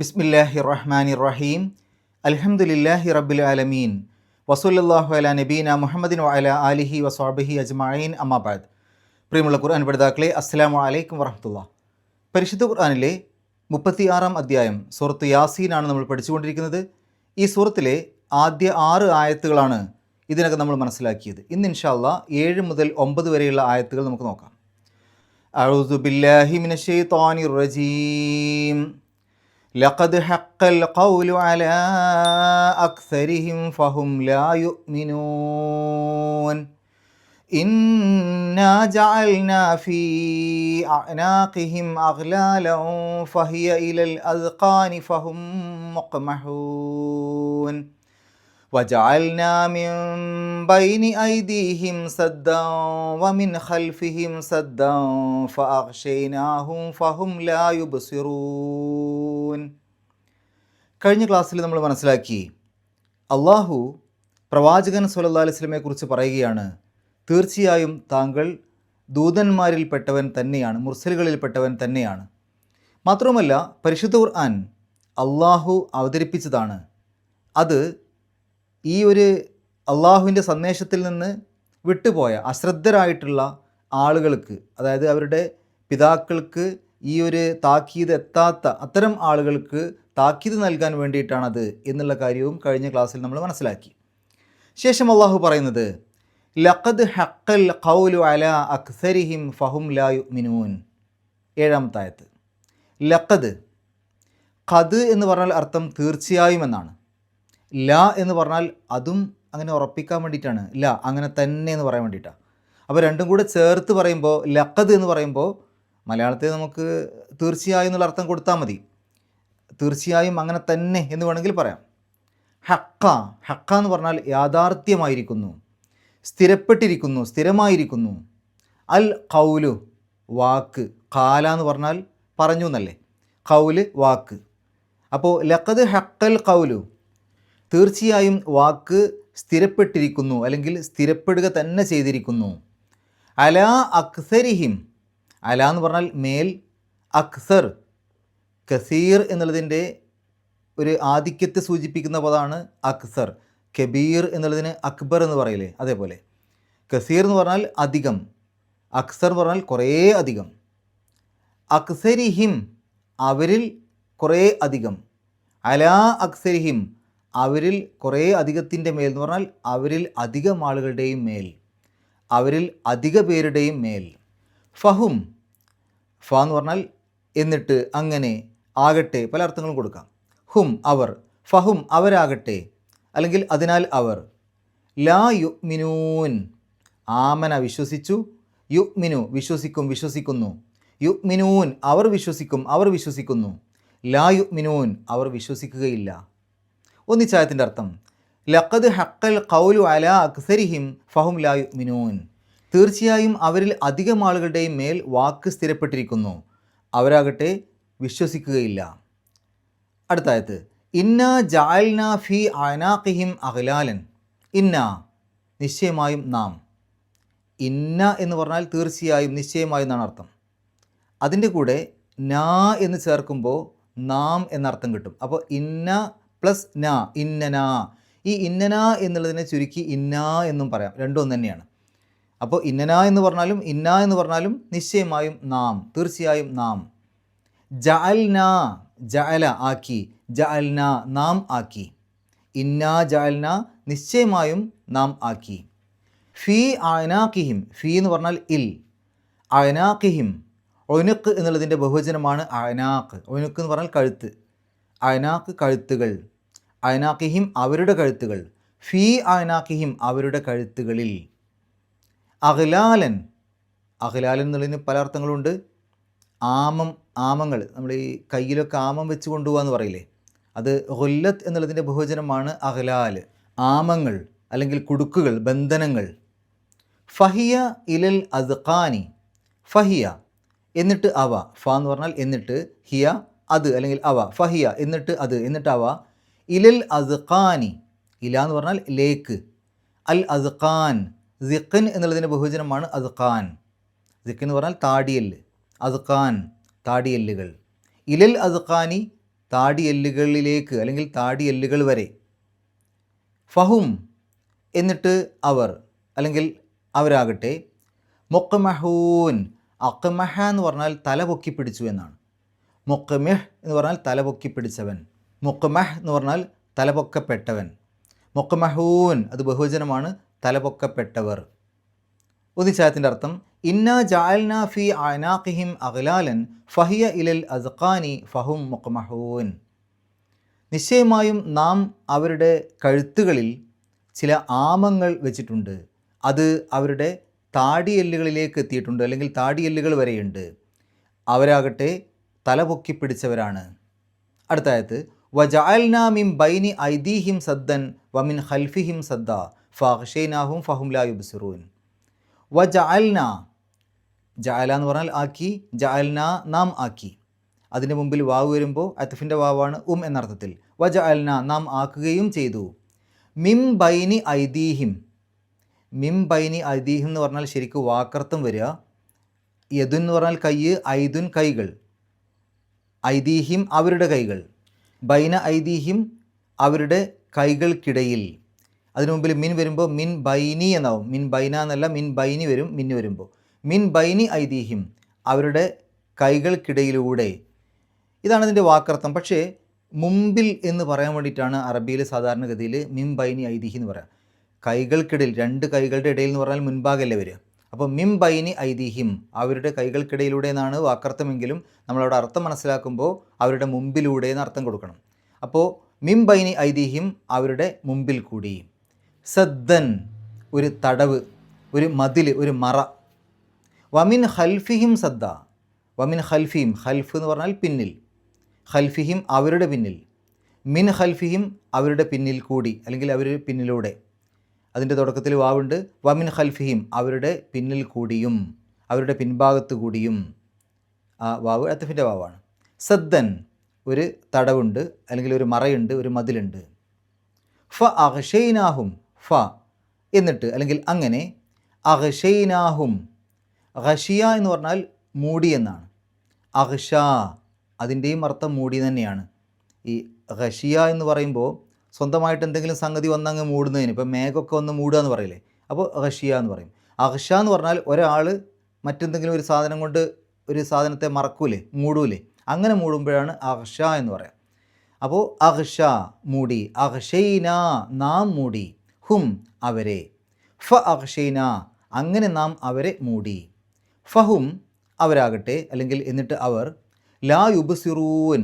ബിസ്മില്ലാഹിർ റഹ്മാനിർ റഹീം. അൽഹംദുലില്ലാഹി റബ്ബിൽ ആലമീൻ. വസല്ലല്ലാഹു അലാ നബീന മുഹമ്മദിൻ വഅലാ ആലിഹി വസ്വഹ്ബിഹി അജ്മഈൻ. അമ്മാ ബഅദ്. പ്രിയമുള്ള ഖുർആൻ പഠിതാക്കളെ, അസ്സലാമു അലൈക്കും വറഹ്മത്തുള്ളാഹി. പരിശുദ്ധ ഖുർആനിലെ 36-ാം അധ്യായം സൂറത്ത് യാസീനാണ് നമ്മൾ പഠിച്ചുകൊണ്ടിരിക്കുന്നത്. ഈ സൂറത്തിലെ ആദ്യ 6 ആയത്തുകളാണ് ഇതിനകം നമ്മൾ മനസ്സിലാക്കിയത്. ഇന്ന് ഇൻഷാ അല്ലാഹ് 7 മുതൽ 9 വരെയുള്ള ആയത്തുകൾ നമുക്ക് നോക്കാം. അഊദു ബില്ലാഹി മിനശ് ശൈത്വാനിർ റജീം. لقد حق القول على أكثرهم فهم لا يؤمنون إنا جعلنا في أعناقهم أغلالا فهي إلى الأذقان فهم مقمحون وجعلنا من بين أيديهم سدا ومن خلفهم سدا فأغشيناهم فهم لا يبصرون. കഴിഞ്ഞ ക്ലാസ്സിൽ നമ്മൾ മനസ്സിലാക്കി, അള്ളാഹു പ്രവാചകൻ സ്വല്ലല്ലാഹു അലൈഹി വസല്ലമയെ കുറിച്ച് പറയുകയാണ്, തീർച്ചയായും താങ്കൾ ദൂതന്മാരിൽപ്പെട്ടവൻ തന്നെയാണ്, മുർസലുകളിൽപ്പെട്ടവൻ തന്നെയാണ്. മാത്രവുമല്ല, പരിശുദ്ധ ഖുർആൻ അള്ളാഹു അവതരിപ്പിച്ചതാണ്. അത് ഈ ഒരു അള്ളാഹുവിൻ്റെ സന്ദേശത്തിൽ നിന്ന് വിട്ടുപോയ അശ്രദ്ധരായിട്ടുള്ള ആളുകൾക്ക്, അതായത് അവരുടെ പിതാക്കൾക്ക് ഈ ഒരു താക്കീത് എത്താത്ത അത്തരം ആളുകൾക്ക് താക്കീത് നൽകാൻ വേണ്ടിയിട്ടാണത് എന്നുള്ള കാര്യവും കഴിഞ്ഞ ക്ലാസ്സിൽ നമ്മൾ മനസ്സിലാക്കി. ശേഷം അള്ളാഹു പറയുന്നത്, ലഖദ് ഹഖൽ ഖൗലു അലാ അക്സരിഹിം ഫഹും ലാ യുഅ്മിനൂൻ. 7-ാമത്തെ ആയത്ത്. ലഖദ്, ഖദ് എന്ന് പറഞ്ഞാൽ അർത്ഥം തീർച്ചയായും എന്നാണ്. ല എന്ന് പറഞ്ഞാൽ അതും അങ്ങനെ ഉറപ്പിക്കാൻ വേണ്ടിയിട്ടാണ്. ല അങ്ങനെ തന്നെ എന്ന് പറയാൻ വേണ്ടിയിട്ടാണ്. അപ്പോൾ രണ്ടും കൂടെ ചേർത്ത് പറയുമ്പോൾ ലഖദ് എന്ന് പറയുമ്പോൾ മലയാളത്തിൽ നമുക്ക് തീർച്ചയായും എന്നുള്ള അർത്ഥം കൊടുത്താൽ മതി. തീർച്ചയായും അങ്ങനെ തന്നെ എന്ന് വേണമെങ്കിൽ പറയാം. ഹക്ക, ഹക്ക എന്ന് പറഞ്ഞാൽ യാഥാർത്ഥ്യമായിരിക്കുന്നു, സ്ഥിരപ്പെട്ടിരിക്കുന്നു, സ്ഥിരമായിരിക്കുന്നു. അൽ ഖൗലു, വാക്ക്. ഖാല എന്ന് പറഞ്ഞാൽ പറഞ്ഞു എന്നല്ലേ, ഖൗല് വാക്ക്. അപ്പോൾ ലഖദ് ഹഖൽ ഖൗലു, തീർച്ചയായും വാക്ക് സ്ഥിരപ്പെട്ടിരിക്കുന്നു, അല്ലെങ്കിൽ സ്ഥിരപ്പെടുക തന്നെ ചെയ്തിരിക്കുന്നു. അലാ അക്സരിഹിം, അല എന്ന് പറഞ്ഞാൽ മേൽ, അക്സർ കസീർ എന്നുള്ളതിൻ്റെ ഒരു ആധിക്യത്തെ സൂചിപ്പിക്കുന്ന പദമാണ് അക്സർ. കബീർ എന്നുള്ളതിന് അക്ബർ എന്ന് പറയില്ലേ, അതേപോലെ കസീർ എന്ന് പറഞ്ഞാൽ അധികം, അക്സർ എന്ന് പറഞ്ഞാൽ കുറേ അധികം. അക്സരിഹിം, അവരിൽ കുറേ അധികം. അലാ അക്സരിഹിം, അവരിൽ കുറേ അധികത്തിൻ്റെ മേൽ എന്ന് പറഞ്ഞാൽ അവരിൽ അധികം ആളുകളുടെയും മേൽ, അവരിൽ അധിക പേരുടെയും മേൽ. ഫഹും, ഫ എന്ന് പറഞ്ഞാൽ എന്നിട്ട്, അങ്ങനെ, ആകട്ടെ, പല അർത്ഥങ്ങളും കൊടുക്കാം. ഹും, അവർ. ഫഹും, അവരാകട്ടെ, അല്ലെങ്കിൽ അതിനാൽ അവർ. ലാ യുഅ്മിനൂൻ, ആമന വിശ്വസിച്ചു, യുഅ്മിനു വിശ്വസിക്കും, വിശ്വസിക്കുന്നു. യുഅ്മിനൂൻ അവർ വിശ്വസിക്കും, അവർ വിശ്വസിക്കുന്നു. ലാ യുഅ്മിനൂൻ അവർ വിശ്വസിക്കുകയില്ല. ഒന്നിച്ചായത്തിൻ്റെ അർത്ഥം, ലഖദ് ഹഖൽ ഖൗലു അലാ അക്സരിഹിം ഫഹും ലാ യുഅ്മിനൂൻ. തീർച്ചയായും അവരിൽ അധികം ആളുകളുടെയും മേൽ വാക്ക് സ്ഥിരപ്പെട്ടിരിക്കുന്നു, അവരാകട്ടെ വിശ്വസിക്കുകയില്ല. അടുത്ത ആയത്ത്, ഇന്നാ ജഅൽനാ ഫീ അനാഖിഹിം അഗ്ലാലൻ. ഇന്ന, നിശ്ചയമായും നാം. ഇന്ന എന്ന് പറഞ്ഞാൽ തീർച്ചയായും, നിശ്ചയമായും എന്നാണ് അർത്ഥം. അതിൻ്റെ കൂടെ നാ എന്ന് ചേർക്കുമ്പോൾ നാം എന്നർത്ഥം കിട്ടും. അപ്പോൾ ഇന്ന പ്ലസ് ന, ഇന്നന. ഈ ഇന്നന എന്നുള്ളതിനെ ചുരുക്കി ഇന്ന എന്നും പറയാം, രണ്ടും ഒന്ന് തന്നെയാണ്. അപ്പോൾ ഇന്നന എന്ന് പറഞ്ഞാലും ഇന്ന എന്ന് പറഞ്ഞാലും നിശ്ചയമായും നാം, തീർച്ചയായും നാം. ജഅൽന, ജഅല ആക്കി, ജഅൽന നാം ആക്കി. ഇന്ന ജഅൽന നിശ്ചയമായും നാം ആക്കി. ഫീ അനാഖിഹിം, ഫീ എന്ന് പറഞ്ഞാൽ ഇൽ, അനാഖിഹിം. ഒനുക്ക് എന്നുള്ളതിൻ്റെ ബഹുവചനമാണ് അനാഖ്. ഒനുക്ക് എന്ന് പറഞ്ഞാൽ കഴുത്ത്, അനാഖ് കഴുത്തുകൾ. അനാഖിഹിം അവരുടെ കഴുത്തുകൾ. ഫീ അനാഖിഹിം അവരുടെ കഴുത്തുകളിൽ. അഗ്ലാലൻ, അഗ്ലാലൻ എന്നുള്ളതിന് പല അർത്ഥങ്ങളുണ്ട്. ആമം, ആമങ്ങൾ, നമ്മൾ ഈ കയ്യിലൊക്കെ ആമം വെച്ച് കൊണ്ടുപോകാന്ന് പറയില്ലേ, അത് ഗുല്ലത്ത് എന്നുള്ളതിൻ്റെ ബഹുവചനമാണ് അഗ്ലാൽ. ആമങ്ങൾ അല്ലെങ്കിൽ കുടുക്കുകൾ, ബന്ധനങ്ങൾ. ഫഹിയ ഇലൽ അദ്ഖാനി, ഫഹിയ എന്നിട്ട് അവ, ഫ എന്ന് പറഞ്ഞാൽ എന്നിട്ട്, ഹിയ അത് അല്ലെങ്കിൽ അവ, ഫഹിയ എന്നിട്ട് അത്, എന്നിട്ട് അവ, ഇലൽ അദ്ഖാനി, ഇല എന്ന് പറഞ്ഞാൽ ലേക്ക്, അൽ അദ്ഖാൻ, സിഖൻ എന്നുള്ളതിൻ്റെ ബഹുവചനമാണ് അദ്ഖാൻ. സിഖ് എന്ന് പറഞ്ഞാൽ താടിയല്ല്, അദ്ഖാൻ താടിയല്ലുകൾ. ഇലൽ അദ്ഖാനി താടിയെല്ലുകളിലേക്ക് അല്ലെങ്കിൽ താടിയെല്ലുകൾ വരെ. ഫഹും എന്നിട്ട് അവർ അല്ലെങ്കിൽ അവരാകട്ടെ മുഖ്മഹൂൻ, അഖ്മഹ എന്ന് പറഞ്ഞാൽ തല പൊക്കി പിടിച്ചു എന്നാണ്. മുഖ്മിഹ് എന്ന് പറഞ്ഞാൽ തല പൊക്കി പിടിച്ചവൻ, മുഖ്മഹ് എന്ന് പറഞ്ഞാൽ തലപൊക്കപ്പെട്ടവൻ, മുഖ്മഹൂൻ അത് ബഹുവചനമാണ്, തലപൊക്കപ്പെട്ടവർ. ഒന്നിച്ചായത്തിൻ്റെ അർത്ഥം ഇന്നാ ജഅൽനാ ഫി അനാഖിഹിം അഗ്ലാലൻ ഫഹിയ ഇലൽ അസ്ഖാനി ഫഹും മുഖ്മഹൂൻ. നിശ്ചയമായും നാം അവരുടെ കഴുത്തുകളിൽ ചില ആമങ്ങൾ വെച്ചിട്ടുണ്ട്, അത് അവരുടെ താടിയെല്ലുകളിലേക്ക് എത്തിയിട്ടുണ്ട് അല്ലെങ്കിൽ താടിയെല്ലുകൾ വരെയുണ്ട്, അവരാകട്ടെ തലപൊക്കി പിടിച്ചവരാണ്. അടുത്തായത് വജഅൽനാ മിൻ ബൈനി ഐദീഹിം സദ്ദൻ വമിൻ ഖൽഫിഹിം സദ്ദ ഫഅഗ്ശൈനാഹും ഫഹും ലാ യുബ്സിറൂൻ. വജഅൽന, ജഅല എന്ന് പറഞ്ഞാൽ ആക്കി, ജഅൽന നാം ആക്കി, അതിൻ്റെ മുമ്പിൽ വാവ് വരുമ്പോൾ അത്ഫിൻ്റെ വാവാണ് എന്നർത്ഥത്തിൽ. വജഅൽന നാം ആക്കുകയും ചെയ്തു. മിം ബൈനി ഐദീഹിം, മിം ബൈനി ഐദീഹിം എന്ന് പറഞ്ഞാൽ ശരിക്കും വാക്കർത്ഥം വരിക. യദുൻ എന്ന് പറഞ്ഞാൽ കൈ, ഐദുൻ കൈകൾ, ഐദീഹിം അവരുടെ കൈകൾ, ബൈന ഐദീഹിം അവരുടെ കൈകൾക്കിടയിൽ. അതിനു മുമ്പിൽ മിൻ വരുമ്പോൾ മിൻ ബൈനി എന്നാവും, മിൻ ബൈന എന്നല്ല മിൻ ബൈനി വരും, മിന്ന് വരുമ്പോൾ മിൻ ബൈനി ഐദീഹിം അവരുടെ കൈകൾക്കിടയിലൂടെ. ഇതാണ് ഇതിൻ്റെ വാക്കർത്ഥം. പക്ഷേ മുമ്പിൽ എന്ന് പറയാൻ വേണ്ടിയിട്ടാണ് അറബിയിൽ സാധാരണഗതിയിൽ മിൻ ബൈനി ഐദീഹി എന്ന് പറയാം. കൈകൾക്കിടയിൽ, രണ്ട് കൈകളുടെ ഇടയിൽ എന്ന് പറഞ്ഞാൽ മുൻഭാഗമല്ലേ വരിക. അപ്പോൾ മിൻ ബൈനി ഐദീഹിം അവരുടെ കൈകൾക്കിടയിലൂടെ എന്നാണ് വാക്കർത്ഥമെങ്കിലും നമ്മളവിടെ അർത്ഥം മനസ്സിലാക്കുമ്പോൾ അവരുടെ മുമ്പിലൂടെ എന്ന് അർത്ഥം കൊടുക്കണം. അപ്പോൾ മിൻ ബൈനി ഐദീഹിം അവരുടെ മുമ്പിൽ കൂടി. സദ്ദൻ ഒരു തടവ്, ഒരു മതിൽ, ഒരു മറ. വമിൻ ഖൽഫിഹിം സദ്ദ, വമിൻ ഖൽഫിഹിം, ഖൽഫ് എന്ന് പറഞ്ഞാൽ പിന്നിൽ, ഖൽഫിഹിം അവരുടെ പിന്നിൽ, മിൻ ഖൽഫിഹിം അവരുടെ പിന്നിൽ കൂടി അല്ലെങ്കിൽ അവർ പിന്നിലൂടെ. അതിൻ്റെ തുടക്കത്തിൽ വാവുണ്ട്. വമിൻ ഖൽഫിഹിം അവരുടെ പിന്നിൽ കൂടിയും, അവരുടെ പിൻഭാഗത്ത് കൂടിയും. ആ വാവ് അത്ഫിൻ്റെ വാവാണ്. സദ്ദൻ ഒരു തടവുണ്ട് അല്ലെങ്കിൽ ഒരു മറയുണ്ട്, ഒരു മതിലുണ്ട്. ഫ അഗ്ശൈനാഹും, ഫ എന്നിട്ട് അല്ലെങ്കിൽ അങ്ങനെ, അഗ്ശൈനാഹും, ഖശിയ എന്ന് പറഞ്ഞാൽ മൂടി എന്നാണ്. അഗ്ഷ അതിൻ്റെയും അർത്ഥം മൂടി തന്നെയാണ്. ഈ ഖശിയ എന്ന് പറയുമ്പോൾ സ്വന്തമായിട്ട് എന്തെങ്കിലും സംഗതി വന്നങ്ങ് മൂടുന്നതിന്, ഇപ്പം മേഘമൊക്കെ വന്ന് മൂടുക എന്ന് പറയില്ലേ, അപ്പോൾ ഖശിയ എന്ന് പറയും. അഗ്ഷ എന്ന് പറഞ്ഞാൽ ഒരാൾ മറ്റെന്തെങ്കിലും ഒരു സാധനം കൊണ്ട് ഒരു സാധനത്തെ മറക്കൂലേ, മൂടൂലേ, അങ്ങനെ മൂടുമ്പോഴാണ് അഗ്ഷ എന്ന് പറയാം. അപ്പോൾ അഗ്ഷ മൂടി, അഗ്ഷൈന നാം മൂടി, ഹും അവരെ, ഫ അഗ്ഷൈന അങ്ങനെ നാം അവരെ മൂടി, ഫഹും അവരാകട്ടെ അല്ലെങ്കിൽ എന്നിട്ട് അവർ, ലാ യുബ്സിറൂൻ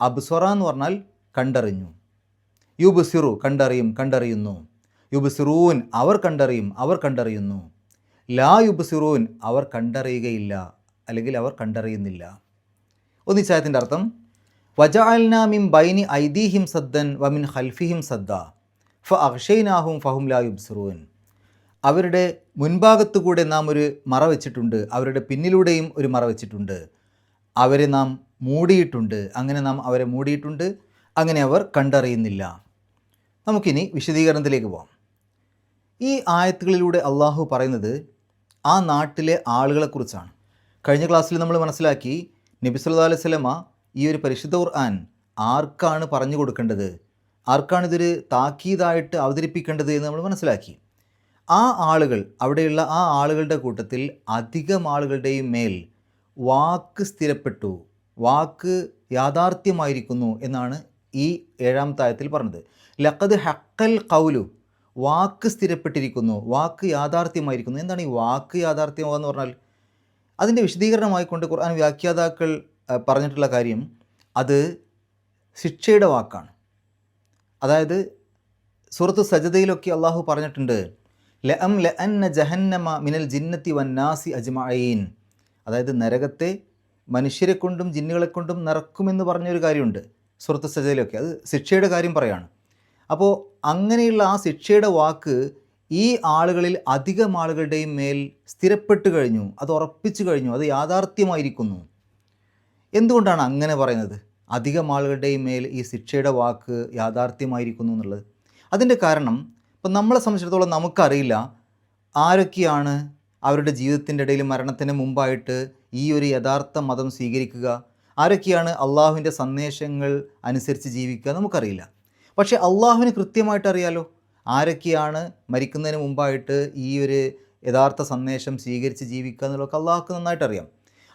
അബ്സറ എന്ന് പറഞ്ഞാൽ കണ്ടറിഞ്ഞു, യുബ്സിറു കണ്ടറിയും, കണ്ടറിയുന്നു, യുബ്സിറൂൻ അവർ കണ്ടറിയും, അവർ കണ്ടറിയുന്നു, ലാ യുബ്സിറൂൻ അവർ കണ്ടറിയുകയില്ല അല്ലെങ്കിൽ അവർ കണ്ടറിയുന്നില്ല. ഒന്നിച്ചായത്തിൻ്റെ അർത്ഥം വജഅൽനാ മിൻ ബൈനി ഐദീഹിം സദ്ദൻ വമിൻ ഖൽഫിഹിം സദ്ദ ഫഅഗ്ശൈനാഹും ഫഹും ലാ യുബ്സിറൂൻ. അവരുടെ മുൻഭാഗത്തുകൂടെ നാം ഒരു മറ വെച്ചിട്ടുണ്ട്, അവരുടെ പിന്നിലൂടെയും ഒരു മറ വെച്ചിട്ടുണ്ട്, അവരെ നാം മൂടിയിട്ടുണ്ട്, അങ്ങനെ നാം അവരെ മൂടിയിട്ടുണ്ട്, അങ്ങനെ അവർ കണ്ടറിയുന്നില്ല. നമുക്കിനി വിശദീകരണത്തിലേക്ക് പോകാം. ഈ ആയത്തുകളിലൂടെ അള്ളാഹു പറയുന്നത് ആ നാട്ടിലെ ആളുകളെക്കുറിച്ചാണ്. കഴിഞ്ഞ ക്ലാസ്സിൽ നമ്മൾ മനസ്സിലാക്കി നബി സല്ലല്ലാഹു അലൈഹി വസല്ലമ ഈ ഒരു പരിശുദ്ധ ഖുർആൻ ആർക്കാണ് പറഞ്ഞു കൊടുക്കേണ്ടത്, ആർക്കാണ് ഇതൊരു താക്കീതായിട്ട് അവതരിപ്പിക്കേണ്ടത് എന്ന് നമ്മൾ മനസ്സിലാക്കി. ആ ആളുകൾ, അവിടെയുള്ള ആ ആളുകളുടെ കൂട്ടത്തിൽ അധികം ആളുകളുടെയും മേൽ വാക്ക് സ്ഥിരപ്പെട്ടു, വാക്ക് യാഥാർത്ഥ്യമായിരിക്കുന്നു എന്നാണ് ഈ 7-ാമത്തെ ആയത്തിൽ പറഞ്ഞത്. ലഖദ് ഹഖൽ ഖൗലു വാക്ക് സ്ഥിരപ്പെട്ടിരിക്കുന്നു, വാക്ക് യാഥാർത്ഥ്യമായിരിക്കുന്നു. എന്താണ് ഈ വാക്ക് യാഥാർത്ഥ്യമാകുക പറഞ്ഞാൽ? അതിൻ്റെ വിശദീകരണമായിക്കൊണ്ട് ഖുർആൻ വ്യാഖ്യാതാക്കൾ പറഞ്ഞിട്ടുള്ള കാര്യം അത് ശിക്ഷയുടെ വാക്കാണ്. അതായത് സൂറത്ത് സജദയിലൊക്കെ അള്ളാഹു പറഞ്ഞിട്ടുണ്ട് ലഅന്ന ജഹന്നമ മിനൽ ജിന്നത്തി വന്നാസി അജ്മഈൻ, അതായത് നരകത്തെ മനുഷ്യരെ കൊണ്ടും ജിന്നുകളെ കൊണ്ടും നിറക്കുമെന്ന് പറഞ്ഞൊരു കാര്യമുണ്ട് സൂറത്ത് സജദയിലൊക്കെ. അത് ശിക്ഷയുടെ കാര്യം പറയാണ്. അപ്പോൾ അങ്ങനെയുള്ള ആ ശിക്ഷയുടെ വാക്ക് ഈ ആളുകളിൽ അധികം ആളുകളുടെയും മേൽ സ്ഥിരപ്പെട്ട് കഴിഞ്ഞു, അത് ഉറപ്പിച്ചു കഴിഞ്ഞു, അത് യാഥാർത്ഥ്യമായിരിക്കുന്നു. എന്തുകൊണ്ടാണ് അങ്ങനെ പറയുന്നത്? അധികം ആളുകളുടെയും മേൽ ഈ ശിക്ഷയുടെ വാക്ക് യാഥാർത്ഥ്യമായിരിക്കുന്നു എന്നുള്ളത്. അതിൻ്റെ കാരണം ഇപ്പം നമ്മളെ സംബന്ധിച്ചിടത്തോളം നമുക്കറിയില്ല ആരൊക്കെയാണ് അവരുടെ ജീവിതത്തിൻ്റെ ഇടയിൽ മരണത്തിന് മുമ്പായിട്ട് ഈ ഒരു യഥാർത്ഥ മതം സ്വീകരിക്കുക, ആരൊക്കെയാണ് അള്ളാഹുവിൻ്റെ സന്ദേശങ്ങൾ അനുസരിച്ച് ജീവിക്കുക നമുക്കറിയില്ല. പക്ഷേ അള്ളാഹുവിന് കൃത്യമായിട്ട് അറിയാലോ ആരൊക്കെയാണ് മരിക്കുന്നതിന് മുമ്പായിട്ട് ഈ ഒരു യഥാർത്ഥ സന്ദേശം സ്വീകരിച്ച് ജീവിക്കുക എന്നുള്ളതൊക്കെ അള്ളാഹുക്ക് നന്നായിട്ട് അറിയാം.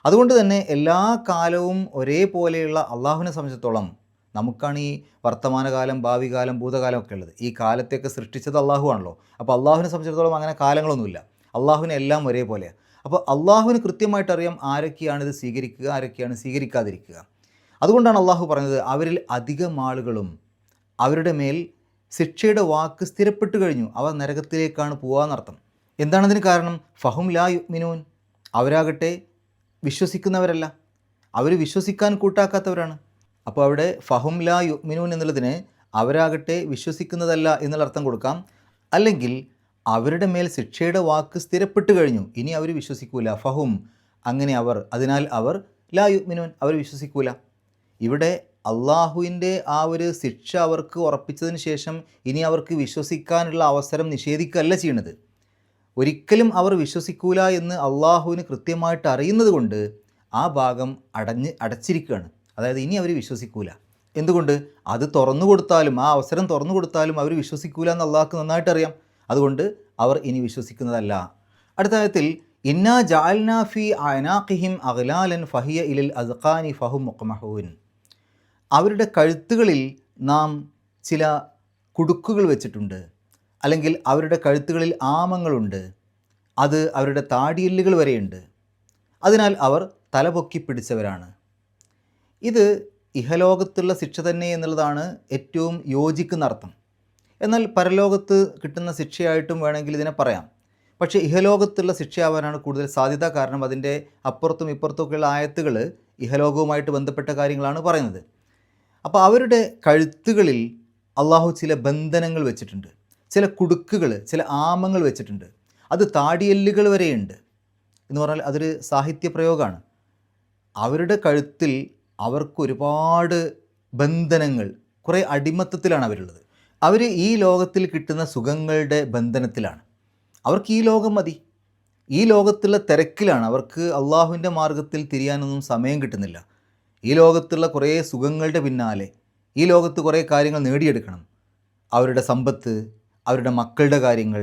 അതുകൊണ്ട് തന്നെ എല്ലാ കാലവും ഒരേപോലെയുള്ള അള്ളാഹുവിനെ സംബന്ധിച്ചിടത്തോളം നമുക്കാണ് ഈ വർത്തമാനകാലം, ഭാവി കാലം, ഭൂതകാലം ഒക്കെ ഉള്ളത്. ഈ കാലത്തെയൊക്കെ സൃഷ്ടിച്ചത് അള്ളാഹു ആണല്ലോ. അപ്പോൾ അള്ളാഹുവിനെ സംബന്ധിച്ചിടത്തോളം അങ്ങനെ കാലങ്ങളൊന്നുമില്ല. അള്ളാഹുവിനെ എല്ലാം ഒരേപോലെയാണ്. അപ്പോൾ അള്ളാഹുവിന് കൃത്യമായിട്ട് അറിയാം ആരൊക്കെയാണ് ഇത് സ്വീകരിക്കുക, ആരൊക്കെയാണ് സ്വീകരിക്കാതിരിക്കുക. അതുകൊണ്ടാണ് അള്ളാഹു പറഞ്ഞത് അവരിൽ അധികം ആളുകളും അവരുടെ മേൽ ശിക്ഷയുടെ വാക്ക് സ്ഥിരപ്പെട്ടു കഴിഞ്ഞു, അവർ നരകത്തിലേക്കാണ് പോകാമെന്നർത്ഥം. എന്താണതിന് കാരണം? ഫഹും ലാ യുഅ്മിനൂൻ, അവരാകട്ടെ വിശ്വസിക്കുന്നവരല്ല, അവർ വിശ്വസിക്കാൻ കൂട്ടാക്കാത്തവരാണ്. അപ്പോൾ അവിടെ ഫഹും ലാ യുഅ്മിനൂൻ എന്നുള്ളതിന് അവരാകട്ടെ വിശ്വസിക്കുന്നതല്ല എന്നുള്ള അർത്ഥം കൊടുക്കാം. അല്ലെങ്കിൽ അവരുടെ മേൽ ശിക്ഷയുടെ വാക്ക് സ്ഥിരപ്പെട്ടു കഴിഞ്ഞു, ഇനി അവർ വിശ്വസിക്കൂല. ഫഹും, അങ്ങനെ അവർ, അതിനാൽ അവർ ലാ യുഅ്മിനൂൻ, അവർ വിശ്വസിക്കൂല. ഇവിടെ അള്ളാഹുവിൻ്റെ ആ ഒരു ശിക്ഷ അവർക്ക് ഉറപ്പിച്ചതിന് ശേഷം ഇനി അവർക്ക് വിശ്വസിക്കാനുള്ള അവസരം നിഷേധിക്കുകയല്ല ചെയ്യണത്. ഒരിക്കലും അവർ വിശ്വസിക്കൂല എന്ന് അള്ളാഹുവിന് കൃത്യമായിട്ട് അറിയുന്നത് കൊണ്ട് ആ ഭാഗം അടച്ചിരിക്കുകയാണ്. അതായത് ഇനി അവർ വിശ്വസിക്കൂല. എന്തുകൊണ്ട്? അത് തുറന്നു കൊടുത്താലും, ആ അവസരം തുറന്നു കൊടുത്താലും അവർ വിശ്വസിക്കൂല എന്ന് അള്ളാഹ്ക്ക് നന്നായിട്ട് അറിയാം. അതുകൊണ്ട് അവർ ഇനി വിശ്വസിക്കുന്നതല്ല. അടുത്ത ആയത്തിൽ ഇന്നാ ജഅൽനാ ഫീ അനാഖിഹിം അഗ്ലാലൻ ഫഹിയ ഇലൽ അസ്ഖാനി ഫഹും മുഖ്മഹൂൻ, അവരുടെ കഴുത്തുകളിൽ നാം ചില കുടുക്കുകൾ വെച്ചിട്ടുണ്ട്, അല്ലെങ്കിൽ അവരുടെ കഴുത്തുകളിൽ ആമങ്ങളുണ്ട്, അത് അവരുടെ താടിയെല്ലുകൾ വരെയുണ്ട്, അതിനാൽ അവർ തലപൊക്കി പിടിച്ചവരാണ്. ഇത് ഇഹലോകത്തുള്ള ശിക്ഷ തന്നെ എന്നുള്ളതാണ് ഏറ്റവും യോജിക്കുന്ന അർത്ഥം. എന്നാൽ പരലോകത്ത് കിട്ടുന്ന ശിക്ഷയായിട്ടും വേണമെങ്കിൽ ഇതിനെ പറയാം. പക്ഷേ ഇഹലോകത്തുള്ള ശിക്ഷയാവാനാണ് കൂടുതൽ സാധ്യത. കാരണം അതിൻ്റെ അപ്പുറത്തും ഇപ്പുറത്തുമൊക്കെയുള്ള ആയത്തുകൾ ഇഹലോകവുമായിട്ട് ബന്ധപ്പെട്ട കാര്യങ്ങളാണ് പറയുന്നത്. അപ്പോൾ അവരുടെ കഴുത്തുകളിൽ അള്ളാഹു ചില ബന്ധനങ്ങൾ വെച്ചിട്ടുണ്ട്, ചില കുടുക്കുകൾ, ചില ആമങ്ങൾ വെച്ചിട്ടുണ്ട്, അത് താടിയെല്ലുകൾ വരെയുണ്ട് എന്ന് പറഞ്ഞാൽ അതൊരു സാഹിത്യ പ്രയോഗമാണ്. അവരുടെ കഴുത്തിൽ അവർക്കൊരുപാട് ബന്ധനങ്ങൾ, കുറേ അടിമത്തത്തിലാണ് അവരുള്ളത്. അവർ ഈ ലോകത്തിൽ കിട്ടുന്ന സുഖങ്ങളുടെ ബന്ധനത്തിലാണ്. അവർക്ക് ഈ ലോകം മതി, ഈ ലോകത്തുള്ള തിരക്കിലാണ്. അവർക്ക് അള്ളാഹുവിൻ്റെ മാർഗത്തിൽ തിരിയാനൊന്നും സമയം കിട്ടുന്നില്ല. ഈ ലോകത്തുള്ള കുറേ സുഖങ്ങളുടെ പിന്നാലെ, ഈ ലോകത്ത് കുറേ കാര്യങ്ങൾ നേടിയെടുക്കണം. അവരുടെ സമ്പത്ത്, അവരുടെ മക്കളുടെ കാര്യങ്ങൾ,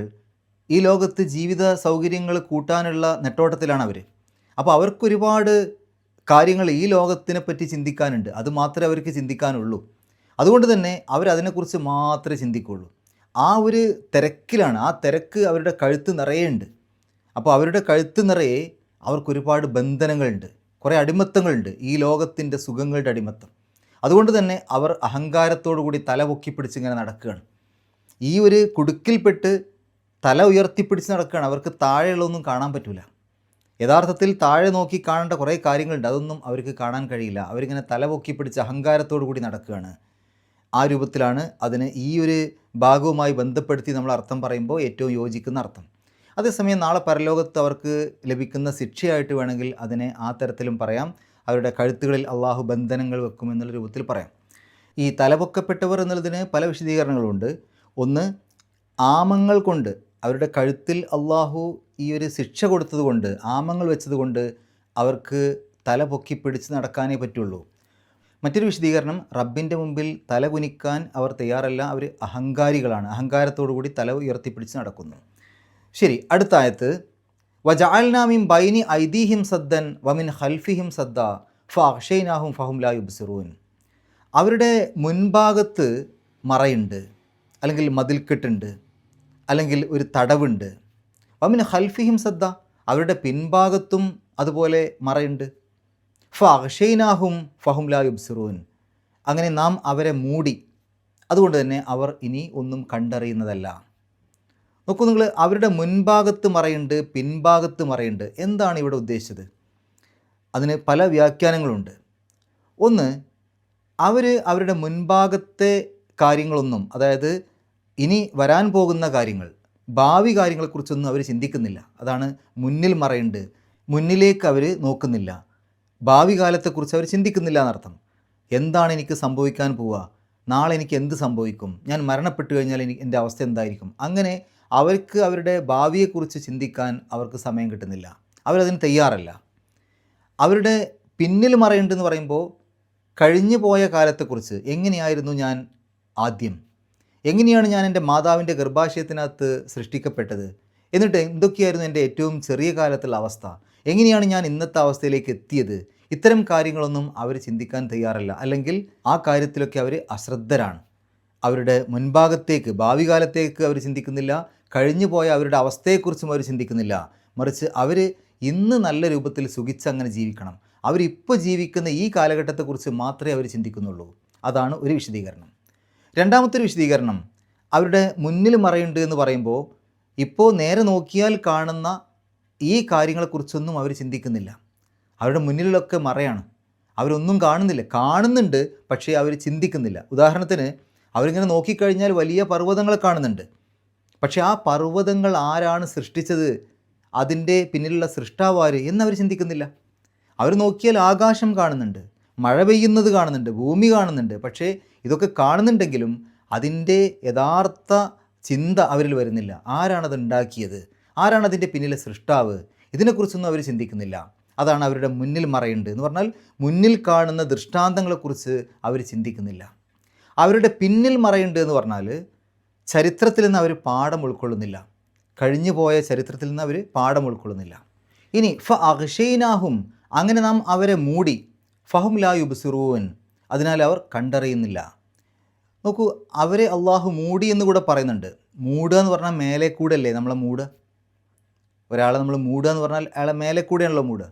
ഈ ലോകത്ത് ജീവിത സൗകര്യങ്ങൾ കൂട്ടാനുള്ള നെട്ടോട്ടത്തിലാണ് അവർ. അപ്പോൾ അവർക്കൊരുപാട് കാര്യങ്ങൾ ഈ ലോകത്തിനെ പറ്റി ചിന്തിക്കാനുണ്ട്, അത് മാത്രമേ അവർക്ക് ചിന്തിക്കാനുള്ളൂ. അതുകൊണ്ട് തന്നെ അവരതിനെക്കുറിച്ച് മാത്രമേ ചിന്തിക്കുള്ളൂ. ആ ഒരു തിരക്കിലാണ്, ആ തിരക്ക് അവരുടെ കഴുത്ത് നിറയുണ്ട്. അപ്പോൾ അവരുടെ കഴുത്ത് നിറയെ അവർക്കൊരുപാട് ബന്ധനങ്ങളുണ്ട്, കുറേ അടിമത്തങ്ങളുണ്ട്, ഈ ലോകത്തിൻ്റെ സുഖങ്ങളുടെ അടിമത്തം. അതുകൊണ്ട് തന്നെ അവർ അഹങ്കാരത്തോടു കൂടി തല പൊക്കിപ്പിടിച്ചിങ്ങനെ നടക്കുകയാണ്. ഈ ഒരു കുടുക്കിൽപ്പെട്ട് തല ഉയർത്തിപ്പിടിച്ച് നടക്കുകയാണ്. അവർക്ക് താഴെയുള്ളതൊന്നും കാണാൻ പറ്റില്ല. യഥാർത്ഥത്തിൽ താഴെ നോക്കി കാണേണ്ട കുറേ കാര്യങ്ങളുണ്ട്, അതൊന്നും അവർക്ക് കാണാൻ കഴിയില്ല. അവരിങ്ങനെ തല പൊക്കിപ്പിടിച്ച് അഹങ്കാരത്തോടു കൂടി നടക്കുകയാണ്. ആ രൂപത്തിലാണ് അതിന് ഈ ഒരു ഭാഗവുമായി ബന്ധപ്പെടുത്തി നമ്മൾ അർത്ഥം പറയുമ്പോൾ ഏറ്റവും യോജിക്കുന്ന അർത്ഥം. അതേസമയം നാളെ പരലോകത്ത് അവർക്ക് ലഭിക്കുന്ന ശിക്ഷയായിട്ട് വേണമെങ്കിൽ അതിനെ ആ തരത്തിലും പറയാം. അവരുടെ കഴുത്തുകളിൽ അള്ളാഹു ബന്ധനങ്ങൾ വെക്കും എന്നുള്ള രൂപത്തിൽ പറയാം. ഈ തലപൊക്കപ്പെട്ടവർ എന്നുള്ളതിന് പല വിശദീകരണങ്ങളുണ്ട്. ഒന്ന്, ആമങ്ങൾ കൊണ്ട് അവരുടെ കഴുത്തിൽ അള്ളാഹു ഈ ഒരു ശിക്ഷ കൊടുത്തതുകൊണ്ട്, ആമങ്ങൾ വെച്ചതുകൊണ്ട് അവർക്ക് തല പൊക്കി പിടിച്ച് നടക്കാനേ പറ്റുള്ളൂ. മറ്റൊരു വിശദീകരണം, റബ്ബിൻ്റെ മുമ്പിൽ തല കുനിക്കാൻ അവർ തയ്യാറല്ല, അവർ അഹങ്കാരികളാണ്, അഹങ്കാരത്തോടു കൂടി തല ഉയർത്തിപ്പിടിച്ച് നടക്കുന്നു. ശരി, അടുത്ത ആയത്ത് വജഅൽനാ മിൻ ബൈനി ഐദീഹിം സദ്ദൻ വമിൻ ഖൽഫിഹിം സദ്ദ ഫഅഗ്ശൈനാഹും ഫഹും ലാ യുബ്സിറൂൻ, അവരുടെ മുൻഭാഗത്ത് മറയുണ്ട്, അല്ലെങ്കിൽ മതിൽക്കെട്ടുണ്ട്, അല്ലെങ്കിൽ ഒരു തടവുണ്ട്. വമിൻ ഖൽഫിഹിം സദ്ദ, അവരുടെ പിൻഭാഗത്തും അതുപോലെ മറയുണ്ട്. ഫഅഗ്ശൈനാഹും ഫഹും ലാ യുബ്സിറൂൻ, അങ്ങനെ നാം അവരെ മൂടി, അതുകൊണ്ട് തന്നെ അവർ ഇനി ഒന്നും കണ്ടറിയുന്നതല്ല. നോക്കൂ നിങ്ങൾ, അവരുടെ മുൻഭാഗത്ത് മറയുണ്ട്, പിൻഭാഗത്ത് മറയുണ്ട്. എന്താണ് ഇവിടെ ഉദ്ദേശിച്ചത്? അതിന് പല വ്യാഖ്യാനങ്ങളുണ്ട്. ഒന്ന്, അവരുടെ മുൻഭാഗത്തെ കാര്യങ്ങളൊന്നും, അതായത് ഇനി വരാൻ പോകുന്ന കാര്യങ്ങൾ, ഭാവി കാര്യങ്ങളെക്കുറിച്ചൊന്നും അവർ ചിന്തിക്കുന്നില്ല. അതാണ് മുന്നിൽ മറയുണ്ട്, മുന്നിലേക്ക് അവർ നോക്കുന്നില്ല. ഭാവി കാലത്തെക്കുറിച്ച് അവർ ചിന്തിക്കുന്നില്ല എന്നർത്ഥം. എന്താണ് എനിക്ക് സംഭവിക്കാൻ പോവുക, നാളെ എനിക്ക് എന്ത് സംഭവിക്കും, ഞാൻ മരണപ്പെട്ടു കഴിഞ്ഞാൽ എൻ്റെ അവസ്ഥ എന്തായിരിക്കും, അങ്ങനെ അവർക്ക് അവരുടെ ഭാവിയെക്കുറിച്ച് ചിന്തിക്കാൻ അവർക്ക് സമയം കിട്ടുന്നില്ല, അവരതിന് തയ്യാറല്ല. അവരുടെ പിന്നിൽ മറയുണ്ടെന്ന് പറയുമ്പോൾ കഴിഞ്ഞു പോയ കാലത്തെക്കുറിച്ച്, എങ്ങനെയായിരുന്നു ഞാൻ ആദ്യം, എങ്ങനെയാണ് ഞാൻ എൻ്റെ മാതാവിൻ്റെ ഗർഭാശയത്തിനകത്ത് സൃഷ്ടിക്കപ്പെട്ടത്, എന്നിട്ട് എന്തൊക്കെയായിരുന്നു എൻ്റെ ഏറ്റവും ചെറിയ കാലത്തുള്ള അവസ്ഥ, എങ്ങനെയാണ് ഞാൻ ഇന്നത്തെ അവസ്ഥയിലേക്ക് എത്തിയത്, ഇത്തരം കാര്യങ്ങളൊന്നും അവർ ചിന്തിക്കാൻ തയ്യാറല്ല. അല്ലെങ്കിൽ ആ കാര്യത്തിലൊക്കെ അവർ അശ്രദ്ധരാണ്. അവരുടെ മുൻഭാഗത്തേക്ക്, ഭാവി കാലത്തേക്ക് അവർ ചിന്തിക്കുന്നില്ല. കഴിഞ്ഞു പോയ അവരുടെ അവസ്ഥയെക്കുറിച്ചും അവർ ചിന്തിക്കുന്നില്ല. മറിച്ച് അവർ ഇന്ന് നല്ല രൂപത്തിൽ സുഖിച്ചങ്ങനെ ജീവിക്കണം, അവരിപ്പോൾ ജീവിക്കുന്ന ഈ കാലഘട്ടത്തെക്കുറിച്ച് മാത്രമേ അവർ ചിന്തിക്കുന്നുള്ളൂ. അതാണ് ഒരു വിശദീകരണം. രണ്ടാമത്തെ ഒരു വിശദീകരണം, അവരുടെ മുന്നിൽ മറയുണ്ട് എന്ന് പറയുമ്പോൾ ഇപ്പോൾ നേരെ നോക്കിയാൽ കാണുന്ന ഈ കാര്യങ്ങളെക്കുറിച്ചൊന്നും അവർ ചിന്തിക്കുന്നില്ല. അവരുടെ മുന്നിലൊക്കെ മറയാണ്, അവരൊന്നും കാണുന്നില്ല. കാണുന്നുണ്ട്, പക്ഷേ അവർ ചിന്തിക്കുന്നില്ല. ഉദാഹരണത്തിന്, അവരിങ്ങനെ നോക്കിക്കഴിഞ്ഞാൽ വലിയ പർവ്വതങ്ങൾ കാണുന്നുണ്ട്. പക്ഷേ ആ പർവ്വതങ്ങൾ ആരാണ് സൃഷ്ടിച്ചത്, അതിൻ്റെ പിന്നിലുള്ള സൃഷ്ടാവാര് എന്നവർ ചിന്തിക്കുന്നില്ല. അവർ നോക്കിയാൽ ആകാശം കാണുന്നുണ്ട്, മഴ പെയ്യുന്നത് കാണുന്നുണ്ട്, ഭൂമി കാണുന്നുണ്ട്. പക്ഷേ ഇതൊക്കെ കാണുന്നുണ്ടെങ്കിലും അതിൻ്റെ യഥാർത്ഥ ചിന്ത അവരിൽ വരുന്നില്ല. ആരാണത് ഉണ്ടാക്കിയത്, ആരാണതിൻ്റെ പിന്നിലെ സൃഷ്ടാവ്, ഇതിനെക്കുറിച്ചൊന്നും അവർ ചിന്തിക്കുന്നില്ല. അതാണ് അവരുടെ മുന്നിൽ മറയുണ്ട് എന്ന് പറഞ്ഞാൽ, മുന്നിൽ കാണുന്ന ദൃഷ്ടാന്തങ്ങളെക്കുറിച്ച് അവർ ചിന്തിക്കുന്നില്ല. അവരുടെ പിന്നിൽ മറയുണ്ട് എന്ന് പറഞ്ഞാൽ ചരിത്രത്തിൽ നിന്ന് അവർ പാഠം ഉൾക്കൊള്ളുന്നില്ല. കഴിഞ്ഞു പോയ ചരിത്രത്തിൽ നിന്ന് അവർ പാഠം ഉൾക്കൊള്ളുന്നില്ല. ഇനി അഗ്ഷൈനാഹും, അങ്ങനെ നാം അവരെ മൂടി, ഫഹും ലാ യുബ്സിറൂൻ, അതിനാൽ അവർ കണ്ടറിയുന്നില്ല. നോക്കൂ, അവരെ അള്ളാഹു മൂടി എന്ന് കൂടെ പറയുന്നുണ്ട്. മൂടുക എന്ന് പറഞ്ഞാൽ മേലെ കൂടെ അല്ലേ നമ്മളെ മൂടുക. ഒരാളെ നമ്മൾ മൂടുക എന്ന് പറഞ്ഞാൽ അയാളെ മേലെ കൂടെയാണല്ലോ മൂടുക.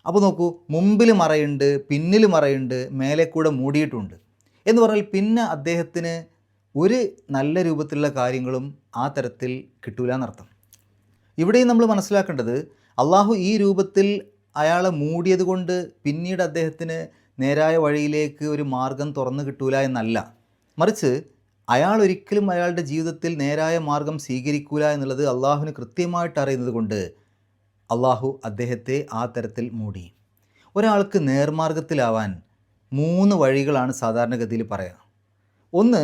അപ്പോൾ നോക്കൂ, മുമ്പിൽ മറയുണ്ട്, പിന്നിൽ മറയുണ്ട്, മേലെ കൂടെ മൂടിയിട്ടുണ്ട് എന്ന് പറഞ്ഞാൽ പിന്നെ അദ്ദേഹത്തിന് ഒരു നല്ല രൂപത്തിലുള്ള കാര്യങ്ങളും ആ തരത്തിൽ കിട്ടൂല എന്നർത്ഥം. ഇവിടെയും നമ്മൾ മനസ്സിലാക്കേണ്ടത്, അള്ളാഹു ഈ രൂപത്തിൽ അയാളെ മൂടിയത് കൊണ്ട് പിന്നീട് അദ്ദേഹത്തിന് നേരായ വഴിയിലേക്ക് ഒരു മാർഗം തുറന്നു കിട്ടൂല എന്നല്ല. മറിച്ച് അയാൾ ഒരിക്കലും അയാളുടെ ജീവിതത്തിൽ നേരായ മാർഗം സ്വീകരിക്കൂല എന്നുള്ളത് അള്ളാഹുവിന് കൃത്യമായിട്ട് അറിയുന്നത് കൊണ്ട് അള്ളാഹു അദ്ദേഹത്തെ ആ തരത്തിൽ മൂടി. ഒരാൾക്ക് നേർമാർഗത്തിലാവാൻ 3 വഴികളാണ് സാധാരണഗതിയിൽ പറയുക. ഒന്ന്,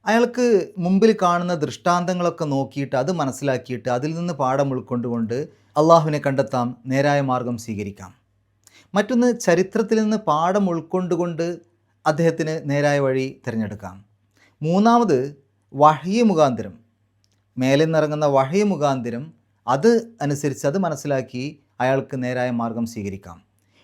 അയാൾക്ക് മുമ്പിൽ കാണുന്ന ദൃഷ്ടാന്തങ്ങളൊക്കെ നോക്കിയിട്ട് അത് മനസ്സിലാക്കിയിട്ട് അതിൽ നിന്ന് പാഠം ഉൾക്കൊണ്ടുകൊണ്ട് അള്ളാഹുവിനെ കണ്ടെത്താം, നേരായ മാർഗം സ്വീകരിക്കാം. മറ്റൊന്ന്, ചരിത്രത്തിൽ നിന്ന് പാഠം ഉൾക്കൊണ്ടുകൊണ്ട് അദ്ദേഹത്തിന് നേരായ വഴി തിരഞ്ഞെടുക്കാം. മൂന്നാമത്, വഹ്യ് മുഖാന്തരം, മേലെ നിന്നിറങ്ങുന്ന വഹ്യ് മുഖാന്തരം അത് അനുസരിച്ച് അത് മനസ്സിലാക്കി അയാൾക്ക് നേരായ മാർഗം സ്വീകരിക്കാം.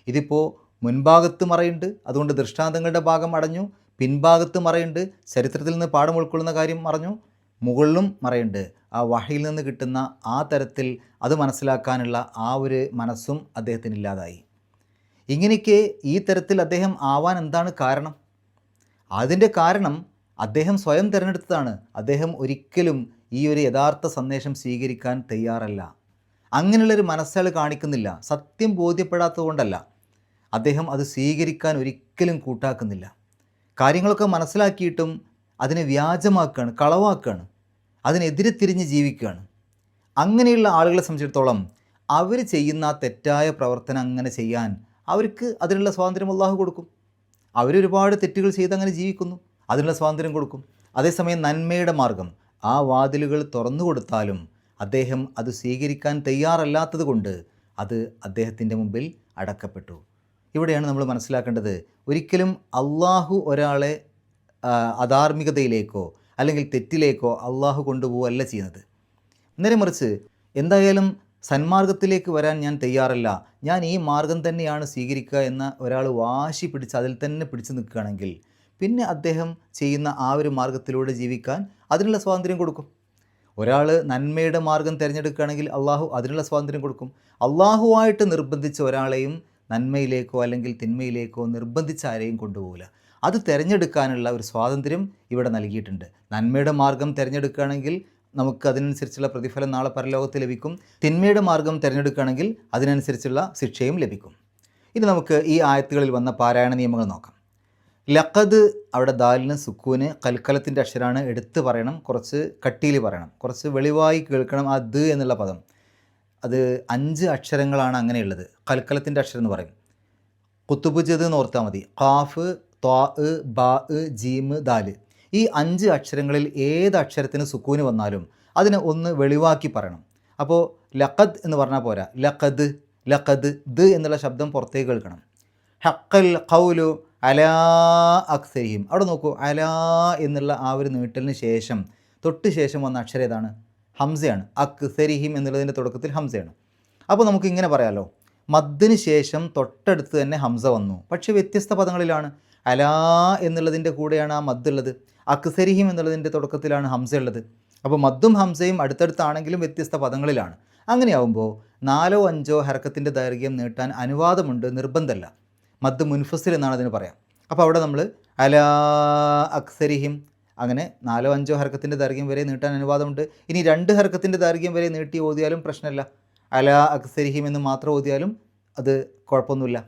ഇതിപ്പോൾ മുൻഭാഗത്ത് മറയുണ്ട്, അതുകൊണ്ട് ദൃഷ്ടാന്തങ്ങളുടെ ഭാഗം അടഞ്ഞു. പിൻഭാഗത്ത് മറയുണ്ട്, ചരിത്രത്തിൽ നിന്ന് പാഠം ഉൾക്കൊള്ളുന്ന കാര്യം മറഞ്ഞു. മുകളിലും മറയുണ്ട്, ആ വഹയിൽ നിന്ന് കിട്ടുന്ന ആ തരത്തിൽ അത് മനസ്സിലാക്കാനുള്ള ആ ഒരു മനസ്സും അദ്ദേഹത്തിനില്ലാതായി. ഇങ്ങനെയൊക്കെ ഈ തരത്തിൽ അദ്ദേഹം ആവാൻ എന്താണ് കാരണം? അതിൻ്റെ കാരണം അദ്ദേഹം സ്വയം തിരഞ്ഞെടുത്തതാണ്. അദ്ദേഹം ഒരിക്കലും ഈ ഒരു യഥാർത്ഥ സന്ദേശം സ്വീകരിക്കാൻ തയ്യാറല്ല. അങ്ങനെയുള്ളൊരു മനസ്സയാൾ കാണിക്കുന്നില്ല. സത്യം ബോധ്യപ്പെടാത്തത് കൊണ്ടല്ല, അദ്ദേഹം അത് സ്വീകരിക്കാൻ ഒരിക്കലും കൂട്ടാക്കുന്നില്ല. കാര്യങ്ങളൊക്കെ മനസ്സിലാക്കിയിട്ടും അതിനെ വ്യാജമാക്കുകയാണ്, കളവാക്കുകയാണ്, അതിനെതിരെ തിരിഞ്ഞ് ജീവിക്കുകയാണ്. അങ്ങനെയുള്ള ആളുകളെ സംബന്ധിച്ചിടത്തോളം അവർ ചെയ്യുന്ന ആ തെറ്റായ പ്രവർത്തനം അങ്ങനെ ചെയ്യാൻ അവർക്ക് അതിനുള്ള സ്വാതന്ത്ര്യം അള്ളാഹു കൊടുക്കും. അവരൊരുപാട് തെറ്റുകൾ ചെയ്ത് അങ്ങനെ ജീവിക്കുന്നു, അതിനുള്ള സ്വാതന്ത്ര്യം കൊടുക്കും. അതേസമയം നന്മയുടെ മാർഗം, ആ വാതിലുകൾ തുറന്നു കൊടുത്താലും അദ്ദേഹം അത് സ്വീകരിക്കാൻ തയ്യാറല്ലാത്തത് കൊണ്ട് അത് അദ്ദേഹത്തിൻ്റെ മുമ്പിൽ അടക്കപ്പെട്ടു. ഇവിടെയാണ് നമ്മൾ മനസ്സിലാക്കേണ്ടത്, ഒരിക്കലും അള്ളാഹു ഒരാളെ അധാർമികതയിലേക്കോ അല്ലെങ്കിൽ തെറ്റിലേക്കോ അള്ളാഹു കൊണ്ടുപോവുകയല്ല ചെയ്യുന്നത്. നേരെ മറിച്ച്, എന്തായാലും സന്മാർഗത്തിലേക്ക് വരാൻ ഞാൻ തയ്യാറല്ല, ഞാൻ ഈ മാർഗം തന്നെയാണ് സ്വീകരിക്കുക എന്ന ഒരാൾ വാശി പിടിച്ച് അതിൽ തന്നെ പിടിച്ചു നിൽക്കുകയാണെങ്കിൽ പിന്നെ അദ്ദേഹം ചെയ്യുന്ന ആ ഒരു മാർഗത്തിലൂടെ ജീവിക്കാൻ അതിനുള്ള സ്വാതന്ത്ര്യം കൊടുക്കും. ഒരാൾ നന്മയുടെ മാർഗം തിരഞ്ഞെടുക്കുകയാണെങ്കിൽ അള്ളാഹു അതിനുള്ള സ്വാതന്ത്ര്യം കൊടുക്കും. അള്ളാഹുവായിട്ട് നിർബന്ധിച്ച ഒരാളെയും നന്മയിലേക്കോ അല്ലെങ്കിൽ തിന്മയിലേക്കോ നിർബന്ധിച്ച് ആരെയും കൊണ്ടുപോകില്ല. അത് തിരഞ്ഞെടുക്കാനുള്ള ഒരു സ്വാതന്ത്ര്യം ഇവിടെ നൽകിയിട്ടുണ്ട്. നന്മയുടെ മാർഗം തിരഞ്ഞെടുക്കുകയാണെങ്കിൽ നമുക്ക് അതിനനുസരിച്ചുള്ള പ്രതിഫലം നാളെ പരലോകത്ത് ലഭിക്കും. തിന്മയുടെ മാർഗം തിരഞ്ഞെടുക്കുകയാണെങ്കിൽ അതിനനുസരിച്ചുള്ള ശിക്ഷയും ലഭിക്കും. ഇനി നമുക്ക് ഈ ആയത്തുകളിൽ വന്ന പാരായണ നിയമങ്ങൾ നോക്കാം. ലഖദ്, അവിടെ ദാലിന് സുക്കൂന്, കൽക്കലത്തിൻ്റെ അക്ഷരമാണ്, എടുത്ത് പറയണം, കുറച്ച് കട്ടിയിൽ പറയണം, കുറച്ച് വെളിവായി കേൾക്കണം. ആ ദ് എന്നുള്ള പദം അത് 5 അക്ഷരങ്ങളാണ് അങ്ങനെയുള്ളത്. കൽക്കലത്തിൻ്റെ അക്ഷരം എന്ന് പറയും. കുത്തുബുജത് എന്ന് ഓർത്താൽ മതി. ഖാഫ്, ത്വാ, ബാ, ജീമ്, ദാല്, ഈ 5 അക്ഷരങ്ങളിൽ ഏത് അക്ഷരത്തിന് സുക്കൂന് വന്നാലും അതിനെ ഒന്ന് വെളിവാക്കി പറയണം. അപ്പോൾ ലഖദ് എന്ന് പറഞ്ഞാൽ പോരാ, ലഖദ്, ലഖദ്, ദ് എന്നുള്ള ശബ്ദം പുറത്തേക്ക് കേൾക്കണം. ഹഖൽ ഖൗലു അലാ അക്സരിഹിം. അവിടെ നോക്കൂ, അലാ എന്നുള്ള ആ ഒരു നീട്ടലിന് ശേഷം തൊട്ട് ശേഷം വന്ന അക്ഷരം ഏതാണ്? ഹംസയാണ്. അക്സരിഹിം എന്നുള്ളതിൻ്റെ തുടക്കത്തിൽ ഹംസയാണ്. അപ്പോൾ നമുക്ക് ഇങ്ങനെ പറയാമല്ലോ, മദ്ദിന് ശേഷം തൊട്ടടുത്ത് തന്നെ ഹംസ വന്നു, പക്ഷേ വ്യത്യസ്ത പദങ്ങളിലാണ്. അലാ എന്നുള്ളതിൻ്റെ കൂടെയാണ് ആ മദ് ഉള്ളത്, അക്സരിഹിം എന്നുള്ളതിൻ്റെ തുടക്കത്തിലാണ് ഹംസ ഉള്ളത്. അപ്പോൾ മദ്ദും ഹംസയും അടുത്തടുത്താണെങ്കിലും വ്യത്യസ്ത പദങ്ങളിലാണ്. അങ്ങനെയാവുമ്പോൾ 4 or 5 ഹർക്കത്തിൻ്റെ ദൈർഘ്യം നീട്ടാൻ അനുവാദമുണ്ട്, നിർബന്ധമല്ല. മദ് മുൻഫസിൽ എന്നാണ് അതിന് പറയാം. അപ്പോൾ അവിടെ നമ്മൾ അലാ അക്സരിഹിം അങ്ങനെ 4 or 5 ഹർക്കത്തിൻ്റെ ദൈർഘ്യം വരെ നീട്ടാൻ അനുവാദമുണ്ട്. ഇനി 2 ഹർക്കത്തിൻ്റെ ദൈർഘ്യം വരെ നീട്ടി ഓതിയാലും പ്രശ്നമില്ല. അലാ അക്സരിഹിം എന്ന് മാത്രം ഓതിയാലും അത് കുഴപ്പമൊന്നുമില്ല.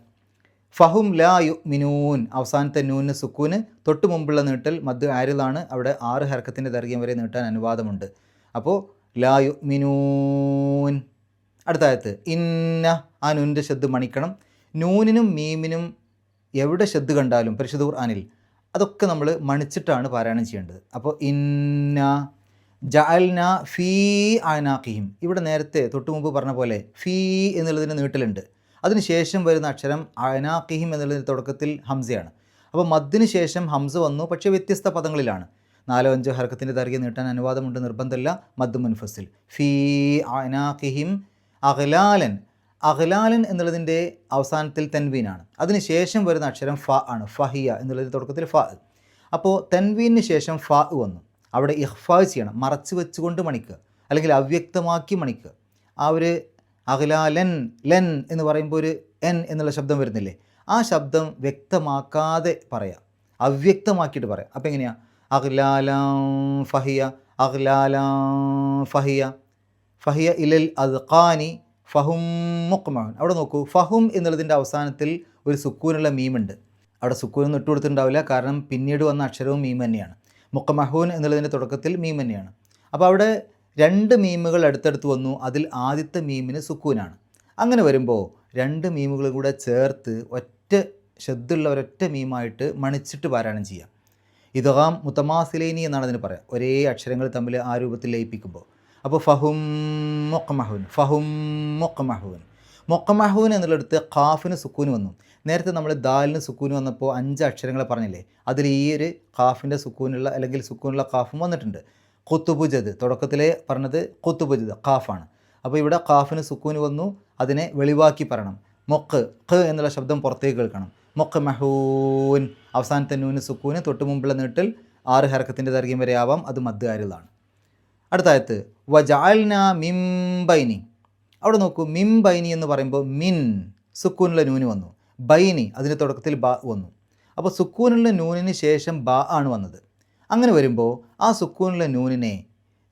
ഫഹും ലാ യുഅ്മിനൂൻ, അവസാനത്തെ നൂന് സുക്കൂന്, തൊട്ട് മുമ്പുള്ള നീട്ടൽ മദ് ആരിലാണ്, അവിടെ 6 ഹർക്കത്തിൻ്റെ ദൈർഘ്യം വരെ നീട്ടാൻ അനുവാദമുണ്ട്. അപ്പോൾ ലാ യുഅ്മിനൂൻ. അടുത്ത ആയത്ത് ഇന്ന, ആ നൂനിൻ്റെ ശബ്ദ് മണിക്കണം. നൂനിനും മീമിനും എവിടെ ശബ്ദ് കണ്ടാലും പരിശുദ്ധ ഖുർആനിൽ അതൊക്കെ നമ്മൾ മണിച്ചിട്ടാണ് പാരായണം ചെയ്യേണ്ടത്. അപ്പോൾ ഇന്ന ജഅൽന ഫീ അനാഖിഹിം, ഇവിടെ നേരത്തെ തൊട്ട് മുമ്പ് പറഞ്ഞ പോലെ ഫീ എന്നുള്ളതിന് നീട്ടലുണ്ട്. അതിന് ശേഷം വരുന്ന അക്ഷരം അനാഖിഹിം എന്നുള്ളതിൻ്റെ തുടക്കത്തിൽ ഹംസയാണ്. അപ്പോൾ മദ്ദിന് ശേഷം ഹംസ വന്നു, പക്ഷേ വ്യത്യസ്ത പദങ്ങളിലാണ്. 4 or 5 ഹർക്കത്തിൻ്റെ ദൈർഘ്യം നീട്ടാൻ അനുവാദമുണ്ട്, നിർബന്ധമല്ല. മദ് മുൻഫസിൽ. ഫീ അനാഖിഹിം അഗ്ലാലൻ, അഗ്ലാലൻ എന്നുള്ളതിൻ്റെ അവസാനത്തിൽ തൻവീനാണ്. അതിന് ശേഷം വരുന്ന അക്ഷരം ഫ ആണ്, ഫഹിയ എന്നുള്ളതിൻ്റെ തുടക്കത്തിൽ ഫ. അപ്പോൾ തൻവീനിന് ശേഷം ഫ വന്നു, അവിടെ ഇഖ്ഫാ ചെയ്യണം, മറച്ച് വെച്ചുകൊണ്ട് മണിക്കുക, അല്ലെങ്കിൽ അവ്യക്തമാക്കി മണിക്കുക. ആ ഒരു അഗ്ലാലൻ ലൻ എന്ന് പറയുമ്പോൾ ഒരു എൻ എന്നുള്ള ശബ്ദം വരുന്നില്ലേ, ആ ശബ്ദം വ്യക്തമാക്കാതെ പറയാം, അവ്യക്തമാക്കിയിട്ട് പറയാം. അപ്പോൾ എങ്ങനെയാണ്? അഗ്ലാലം ഫഹിയ, അഗ്ലാലം ഫഹിയ, ഫഹിയ ഇലൽ അദ്ഖാനി ഫഹും മുഖ്മഹുൻ. അവിടെ നോക്കൂ, ഫഹും എന്നുള്ളതിൻ്റെ അവസാനത്തിൽ ഒരു സുക്കൂനുള്ള മീമുണ്ട്. അവിടെ സുക്കൂനൊന്നും ഇട്ട് കൊടുത്തിട്ടുണ്ടാവില്ല, കാരണം പിന്നീട് വന്ന അക്ഷരവും മീം തന്നെയാണ്. മുഖ്മഹൂൻ എന്നുള്ളതിൻ്റെ തുടക്കത്തിൽ മീം തന്നെയാണ്. അപ്പോൾ അവിടെ 2 മീമുകൾ അടുത്തടുത്ത് വന്നു, അതിൽ ആദ്യത്തെ മീമിന് സുക്കൂനാണ്. അങ്ങനെ വരുമ്പോൾ 2 മീമുകൾ കൂടെ ചേർത്ത് ഒറ്റ ശബ്ദമുള്ള ഒരൊറ്റ മീമായിട്ട് മണിച്ചിട്ട് പാരായണം ചെയ്യാം. ഇദ്ഗാം മുതമാസിലൈനി എന്നാണ് അതിന് പറയാം, ഒരേ അക്ഷരങ്ങൾ തമ്മിൽ ആ രൂപത്തിൽ ലയിപ്പിക്കുമ്പോൾ. അപ്പോൾ ഫഹും മുഖ്മഹൂൻ, ഫഹും മുഖ്മഹൂൻ. മുഖ്മഹൂൻ എന്നുള്ളിടത്ത് ഖാഫിന് സുക്കൂന് വന്നു. നേരത്തെ നമ്മൾ ദാലിന് സുക്കൂന് വന്നപ്പോൾ 5 അക്ഷരങ്ങളെ പറഞ്ഞില്ലേ, അതിൽ ഈ ഒരു ഖാഫിൻ്റെ സുക്കൂനുള്ള അല്ലെങ്കിൽ സുക്കൂനുള്ള ഖാഫും വന്നിട്ടുണ്ട്. ഖുത്തുബുജദ്, തുടക്കത്തിലെ പറഞ്ഞത് ഖുത്തുബുജദ് ഖാഫാണ്. അപ്പോൾ ഇവിടെ ഖാഫിന് സുക്കൂന് വന്നു, അതിനെ വെളിവാക്കി പറയണം. മൊക്ക് ഖ് എന്നുള്ള ശബ്ദം പുറത്തേക്ക് കേൾക്കണം. മൊക്ക് മഹൂൻ, അവസാനത്തെ നൂന് സുക്കൂന്, തൊട്ട് മുമ്പുള്ള നീട്ടൽ 6 ഹർക്കത്തിൻ്റെ ദൈർഘ്യം വരെ ആവാം, അത് മദ് ആരിലാണ്. അടുത്ത ആയത്ത് വജഅൽന മിൻ ബൈനി. അവിടെ നോക്കൂ, മിൻ ബൈനി എന്ന് പറയുമ്പോൾ മിൻ സുക്കൂനുള്ള നൂന് വന്നു, ബൈനി അതിൻ്റെ തുടക്കത്തിൽ ബ വന്നു. അപ്പോൾ സുക്കൂനുള്ള നൂനിന് ശേഷം ബ ആണ് വന്നത്. അങ്ങനെ വരുമ്പോൾ ആ സുക്കൂനുള്ള നൂനിനെ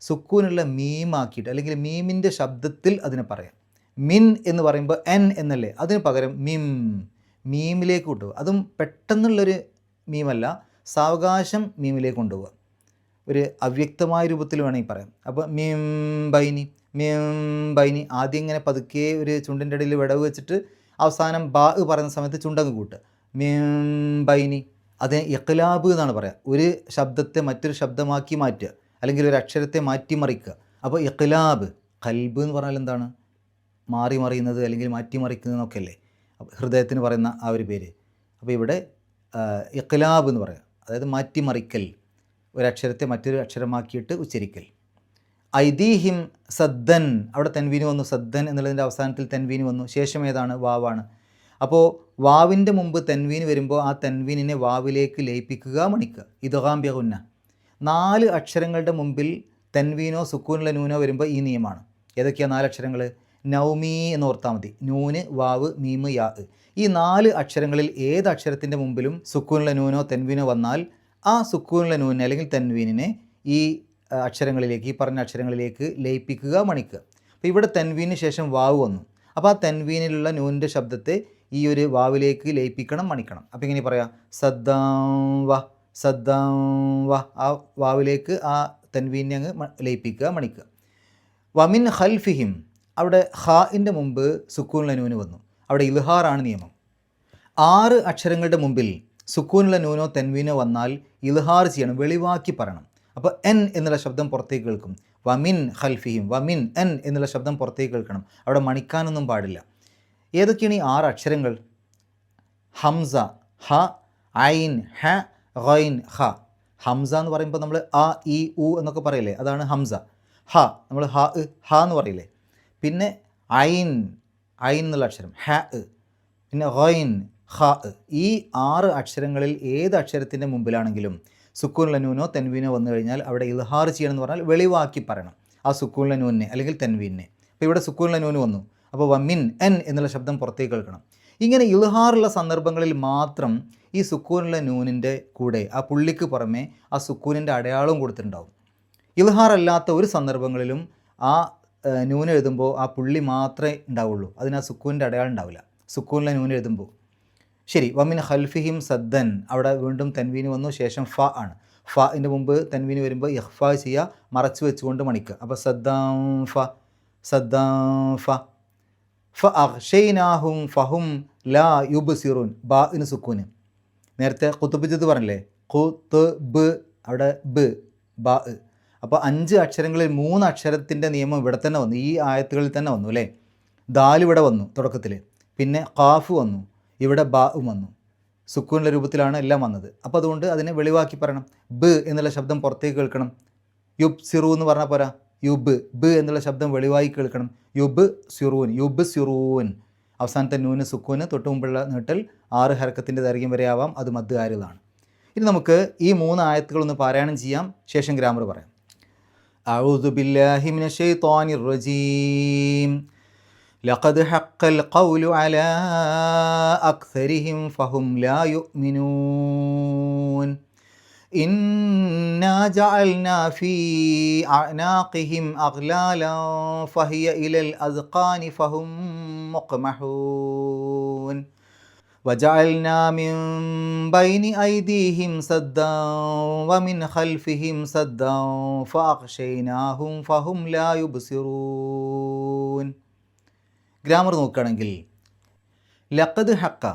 സുക്കൂനുള്ള മീമാക്കിയിട്ട് അല്ലെങ്കിൽ മീമിൻ്റെ ശബ്ദത്തിൽ അതിനെ പറയാം. മിൻ എന്ന് പറയുമ്പോൾ എൻ എന്നല്ലേ, അതിന് പകരം മിം, മീമിലേക്ക് കൊണ്ടുപോകുക. അതും പെട്ടെന്നുള്ളൊരു മീമല്ല, സാവകാശം മീമിലേക്ക് കൊണ്ടുപോകുക, ഒരു അവ്യക്തമായ രൂപത്തിൽ വേണമെങ്കിൽ പറയാം. അപ്പോൾ മീം ബൈനി, മീം ബൈനി, ആദ്യം ഇങ്ങനെ പതുക്കെ ഒരു ചുണ്ടിൻ്റെ ഇടയിൽ വിടവ് വെച്ചിട്ട് അവസാനം ബാ പറയുന്ന സമയത്ത് ചുണ്ടങ്ങ് കൂട്ടുക. മീം ബൈനി, അതിനെ ഇഖ്ലാബ് എന്നാണ് പറയുക. ഒരു ശബ്ദത്തെ മറ്റൊരു ശബ്ദമാക്കി മാറ്റുക, അല്ലെങ്കിൽ ഒരു അക്ഷരത്തെ മാറ്റിമറിക്കുക. അപ്പോൾ ഇഖ്ലാബ്, ഖൽബ് എന്ന് പറഞ്ഞാൽ എന്താണ്? മാറി മറിയുന്നത് അല്ലെങ്കിൽ മാറ്റിമറിക്കുന്നതെന്നൊക്കെ അല്ലേ ഹൃദയത്തിന് പറയുന്ന ആ ഒരു പേര്. അപ്പോൾ ഇവിടെ ഇഖ്ലാബ് എന്ന് പറയാം, അതായത് മാറ്റിമറിക്കൽ, ഒരക്ഷരത്തെ മറ്റൊരു അക്ഷരമാക്കിയിട്ട് ഉച്ചരിക്കൽ. ഐദീഹിം സദ്ദൻ, അവിടെ തൻവീന് വന്നു, സദ്ദൻ എന്നുള്ളതിൻ്റെ അവസാനത്തിൽ തൻവീന് വന്നു, ശേഷം ഏതാണ്? വാവാണ്. അപ്പോൾ വാവിൻ്റെ മുമ്പ് തൻവീന് വരുമ്പോൾ ആ തൻവീനിനെ വാവിലേക്ക് ലയിപ്പിക്കുക, മണിക്കുക. ഇദ്ഗാം ബിഗുന്ന. 4 അക്ഷരങ്ങളുടെ മുമ്പിൽ തൻവീനോ സുക്കൂനുള്ള നൂനോ വരുമ്പോൾ ഈ നിയമമാണ്. ഏതൊക്കെയാണ് 4 അക്ഷരങ്ങൾ? നൗമി എന്ന് ഓർത്താൽ മതി. നൂന്, വാവ്, മീമ്, യാ. ഈ 4 അക്ഷരങ്ങളിൽ ഏത് അക്ഷരത്തിൻ്റെ മുമ്പിലും സുക്കൂനുള്ള നൂനോ തൻവീനോ വന്നാൽ ആ സുക്കൂനുള്ള നൂനിനെ അല്ലെങ്കിൽ തൻവീനിനെ ഈ അക്ഷരങ്ങളിലേക്ക്, ഈ പറഞ്ഞ അക്ഷരങ്ങളിലേക്ക് ലയിപ്പിക്കുക, മണിക്കുക. അപ്പോൾ ഇവിടെ തൻവീന് ശേഷം വാവ് വന്നു, അപ്പോൾ ആ തൻവീനിലുള്ള നൂനിൻ്റെ ശബ്ദത്തെ ഈ ഒരു വാവിലേക്ക് ലയിപ്പിക്കണം, മണിക്കണം. അപ്പോൾ ഇങ്ങനെ പറയാം, സദ്ദം വ, സദ്ദം വ. ആ വാവിലേക്ക് ആ തൻവീനെ അങ്ങ് ലയിപ്പിക്കുക, മണിക്കുക. വമിൻ ഖൽഫിഹിം, അവിടെ ഖാഇൻ്റെ മുമ്പ് സുക്കൂനുള്ള നൂന് വന്നു, അവിടെ ഇൽഹാറാണ് നിയമം. 6 അക്ഷരങ്ങളുടെ മുമ്പിൽ സുക്കൂനുള്ള നൂനോ തൻവീനോ വന്നാൽ ഇൽഹാർ ചെയ്യണം, വെളിവാക്കി പറയണം. അപ്പോൾ എൻ എന്നുള്ള ശബ്ദം പുറത്തേക്ക് കേൾക്കും. വമിൻ ഖൽഫിഹിം, വമിൻ എൻ എന്നുള്ള ശബ്ദം പുറത്തേക്ക് കേൾക്കണം, അവിടെ മണിക്കാനൊന്നും പാടില്ല. ഏതൊക്കെയാണ് ഈ 6 അക്ഷരങ്ങൾ? ഹംസ ഹ ഐൻ ഹ ഗൈൻ ഹ. ഹംസ എന്ന് പറയുമ്പോൾ നമ്മൾ അ ഇ ഉ എന്നൊക്കെ പറയില്ലേ, അതാണ് ഹംസ. ഹ നമ്മൾ ഹ എന്ന് പറയില്ലേ. പിന്നെ ഐൻ എന്നുള്ള അക്ഷരം, ഹ, പിന്നെ ഗൈൻ ഹ. ഈ 6 അക്ഷരങ്ങളിൽ ഏത് അക്ഷരത്തിൻ്റെ മുമ്പിലാണെങ്കിലും സുക്കൂനുള്ള നൂനോ തെൻവീനോ വന്നു കഴിഞ്ഞാൽ അവിടെ ഇൽഹാർ ചെയ്യണം എന്ന് പറഞ്ഞാൽ വെളിവാക്കി പറയണം ആ സുക്കൂനുള്ള നൂനിനെ അല്ലെങ്കിൽ തെൻവീനെ. അപ്പോൾ ഇവിടെ സുക്കൂനുള്ള നൂന് വന്നു, അപ്പോൾ വമിൻ എൻ എന്നുള്ള ശബ്ദം പുറത്തേക്ക് കേൾക്കണം. ഇങ്ങനെ ഇൽഹാറുള്ള സന്ദർഭങ്ങളിൽ മാത്രം ഈ സുക്കൂനുള്ള നൂനിൻ്റെ കൂടെ ആ പുള്ളിക്ക് പുറമെ ആ സുക്കൂനിൻ്റെ അടയാളവും കൊടുത്തിട്ടുണ്ടാവും. ഇൽഹാർ അല്ലാത്ത ഒരു സന്ദർഭങ്ങളിലും ആ നൂന് എഴുതുമ്പോൾ ആ പുള്ളി മാത്രമേ ഉണ്ടാവുള്ളൂ, അതിന് ആ സുക്കൂനിൻ്റെ അടയാളം ഉണ്ടാവില്ല സുക്കൂനിലെ നൂന് എഴുതുമ്പോൾ. ശരി, വമിൻ ഖൽഫിഹിം സദ്ദൻ, അവിടെ വീണ്ടും തൻവീന് വന്നു, ശേഷം ഫ ആണ്. ഫിൻ്റെ മുമ്പ് തൻവീന് വരുമ്പോൾ ഇഖ്ഫ ചെയ്യുക, മറച്ചു വെച്ചുകൊണ്ട് മണിക്കുക. അപ്പോൾ സദ്ദം ഫ, സദ്ദം ഫ. ഫഅഗ്ശൈനാഹും ഫഹും ലാ യുബ്സിറൂൻ, ബാഇന് സുക്കൂന്. നേരത്തെ ഖുതുബ് പറഞ്ഞില്ലേ, ഖുതുബ്, അവിടെ ബ് ബാ. അപ്പോൾ 5 അക്ഷരങ്ങളിൽ 3 അക്ഷരത്തിൻ്റെ നിയമം ഇവിടെ തന്നെ വന്നു, ഈ ആയത്തുകളിൽ തന്നെ വന്നു അല്ലേ. ദാൽ ഇവിടെ വന്നു തുടക്കത്തിൽ, പിന്നെ ഖാഫ് വന്നു, ഇവിടെ ബാഉം വന്നു. സുക്കൂനുള്ള രൂപത്തിലാണ് എല്ലാം വന്നത്. അപ്പോൾ അതുകൊണ്ട് അതിനെ വെളിവാക്കി പറയണം. ബ് എന്നുള്ള ശബ്ദം പുറത്തേക്ക് കേൾക്കണം. യുബ് സിറു എന്ന് പറഞ്ഞാൽ പോരാ, യുബ് ബ് എന്നുള്ള ശബ്ദം വെളിവായി കേൾക്കണം. യുബ് സിറൂൻ, യുബ് സിറൂൻ. അവസാനത്തെ നൂന് സുക്കൂന്, തൊട്ട് മുമ്പുള്ള നീട്ടൽ 6 ഹർക്കത്തിൻ്റെ ദൈർഘ്യം വരെ ആവാം, അത് മദ്ദുകാരിലാണ്. ഇനി നമുക്ക് ഈ 3 ആയത്തുകളൊന്ന് പാരായണം ചെയ്യാം, ശേഷം ഗ്രാമർ പറയാം. അഊദു ബില്ലാഹി മിനശ് ശൈത്വാനിർ റജീം. ലഖദ് ഹഖ്ഖൽ ഖൗലു അലാ അക്സരിഹിം ഫഹും ലാ യുഅ്മിനൂൻ. ഇന്നാ ജഅൽനാ ഫീ അഅനാഖിഹിം അഗ്ലാലാൻ ഫഹിയ ഇലൽ അസ്ഖാനി ഫഹും മുഖ്മഹൂൻ. വജഅൽനാ മിൻ ബൈനി ഐദീഹിം സദ്ദൻ വമിൻ ഖൽഫിഹിം സദ്ദൻ ഫഅഗ്ശൈനാഹും ഫഹും ലാ യുബ്സിറൂൻ. ഗ്രാമർ നോക്കുകയാണെങ്കിൽ ലഖദ് ഹക്ക,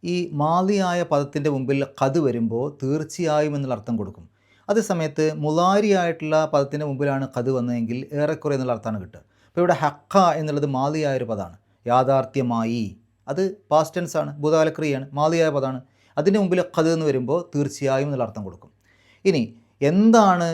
ഈ മാലിയായ പദത്തിൻ്റെ മുമ്പിൽ ഖദ് വരുമ്പോൾ തീർച്ചയായും എന്നുള്ള അർത്ഥം കൊടുക്കും. അതേസമയത്ത് മുലാരിയായിട്ടുള്ള പദത്തിൻ്റെ മുമ്പിലാണ് ഖദ് വന്നതെങ്കിൽ ഏറെക്കുറെ എന്നുള്ള അർത്ഥമാണ് കിട്ടുക. അപ്പോൾ ഇവിടെ ഹക്ക എന്നുള്ളത് മാലിയായൊരു പദമാണ്, യാഥാർത്ഥ്യമായി. അത് പാസ്റ്റ് ടെൻസ് ആണ്, ഭൂതകാലക്രിയയാണ്, മാലിയായ പദമാണ്. അതിൻ്റെ മുമ്പിൽ ഖദ് എന്ന് വരുമ്പോൾ തീർച്ചയായും എന്നുള്ള അർത്ഥം കൊടുക്കും. ഇനി എന്താണ്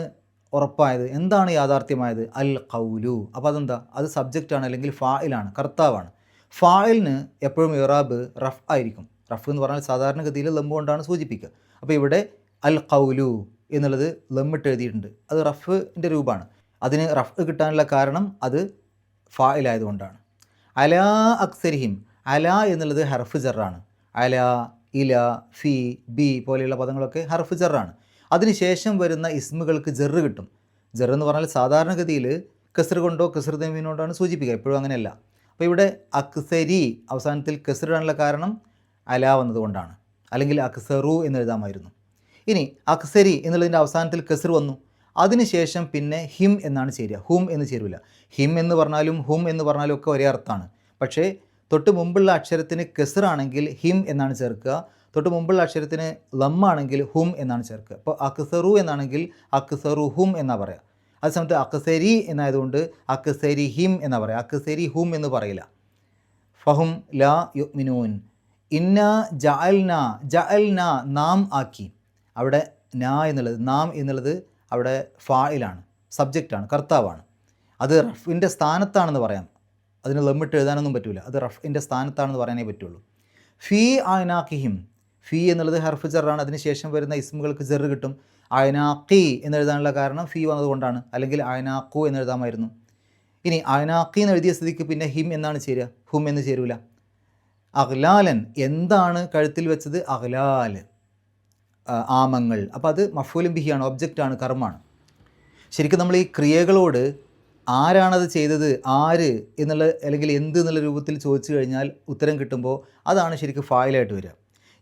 ഉറപ്പായത്, എന്താണ് യാഥാർത്ഥ്യമായത്? അൽ ഖൗലു. അപ്പോൾ അതെന്താ? അത് സബ്ജക്റ്റാണ് അല്ലെങ്കിൽ ഫായിലാണ്, കർത്താവാണ്. ഫായിലിന് എപ്പോഴും ഇറാബ് റഫ് ആയിരിക്കും. റഫ് എന്ന് പറഞ്ഞാൽ സാധാരണഗതിയിൽ ലംബ് കൊണ്ടാണ് സൂചിപ്പിക്കുക. അപ്പോൾ ഇവിടെ അൽ ഖൗലു എന്നുള്ളത് ലമ്മിട്ട് എഴുതിയിട്ടുണ്ട്, അത് റഫിൻ്റെ രൂപമാണ്. അതിന് റഫ് കിട്ടാനുള്ള കാരണം അത് ഫായിലായതുകൊണ്ടാണ്. അലാ അക്സരിഹിം, അല എന്നുള്ളത് ഹർഫ് ജറാണ്. അല, ഇല, ഫി, ബി പോലെയുള്ള പദങ്ങളൊക്കെ ഹർഫ് ജറാണ്. അതിനുശേഷം വരുന്ന ഇസ്മുകൾക്ക് ജെറ് കിട്ടും. ജെറ് എന്ന് പറഞ്ഞാൽ സാധാരണഗതിയിൽ കസ്ർ കൊണ്ടോ കസ്ർ തൻവീനോടാണ് സൂചിപ്പിക്കുക, എപ്പോഴും അങ്ങനെയല്ല. അപ്പോൾ ഇവിടെ അക്സരി അവസാനത്തിൽ കസ്റിടാനുള്ള കാരണം അല വന്നതുകൊണ്ടാണ്, അല്ലെങ്കിൽ അക്സറു എന്ന് എഴുതാമായിരുന്നു. ഇനി അക്സരി എന്നുള്ളതിൻ്റെ അവസാനത്തിൽ കസ്ർ വന്നു, അതിനുശേഷം പിന്നെ ഹിം എന്നാണ് ചേരുക, ഹും എന്ന് ചേരില്ല. ഹിം എന്ന് പറഞ്ഞാലും ഹും എന്ന് പറഞ്ഞാലും ഒക്കെ ഒരേ അർത്ഥമാണ്. പക്ഷേ തൊട്ട് മുമ്പുള്ള അക്ഷരത്തിന് കസ്റാണെങ്കിൽ ഹിം എന്നാണ് ചേർക്കുക, തൊട്ട് മുമ്പുള്ള അക്ഷരത്തിന് ലമ്മാണെങ്കിൽ ഹും എന്നാണ് ചേർക്കുക. അപ്പോൾ അക്സറു എന്നാണെങ്കിൽ അക്സറു ഹും എന്നാ പറയുക. അതേസമയത്ത് അക്സരി എന്നായതുകൊണ്ട് അക്സരി ഹിം എന്നാ പറയുക, അക്സരി ഹും എന്ന് പറയില്ല. ഫഹും ലാ യുഅ്മിനൂൻ. ഇന്ന ജഅൽന, ജഅൽന നാം ആക്കി. അവിടെ നാ എന്നുള്ളത്, നാം എന്നുള്ളത് അവിടെ ഫായിലാണ്, സബ്ജക്റ്റാണ്, കർത്താവാണ്. അത് റഫിൻ്റെ സ്ഥാനത്താണെന്ന് പറയാം, അതിന് ലമ്മിട്ട് എഴുതാനൊന്നും പറ്റില്ല, അത് റഫിൻ്റെ സ്ഥാനത്താണെന്ന് പറയാനേ പറ്റുള്ളൂ. ഫീ അഅനാഖിഹിം, ഫീ എന്നുള്ളത് ഹർഫ് ജറാണ്, അതിനുശേഷം വരുന്ന ഇസ്മുകൾക്ക് ജെറ് കിട്ടും. അയനാഖി എന്നെഴുതാനുള്ള കാരണം ഫീ വന്നതുകൊണ്ടാണ്, അല്ലെങ്കിൽ അയനാഖു എന്നെഴുതാമായിരുന്നു. ഇനി അയനാഖി എന്ന് എഴുതിയ സ്ഥിതിക്ക് പിന്നെ ഹിം എന്നാണ് ചേരുക, ഹും എന്ന് ചേരൂല. അഗ്ലാലൻ, എന്താണ് കഴുത്തിൽ വെച്ചത്? അഗ്ലാൽ, ആമങ്ങൾ. അപ്പോൾ അത് മഫൂലും ബിഹിയാണ്, ഒബ്ജക്റ്റാണ്, കർമ്മാണ്. ശരിക്കും നമ്മൾ ഈ ക്രിയകളോട് ആരാണത് ചെയ്തത്, ആര് എന്നുള്ള അല്ലെങ്കിൽ എന്ത് എന്നുള്ള രൂപത്തിൽ ചോദിച്ചു കഴിഞ്ഞാൽ ഉത്തരം കിട്ടുമ്പോൾ അതാണ് ശരിക്കും ഫായിലായിട്ട് വരിക.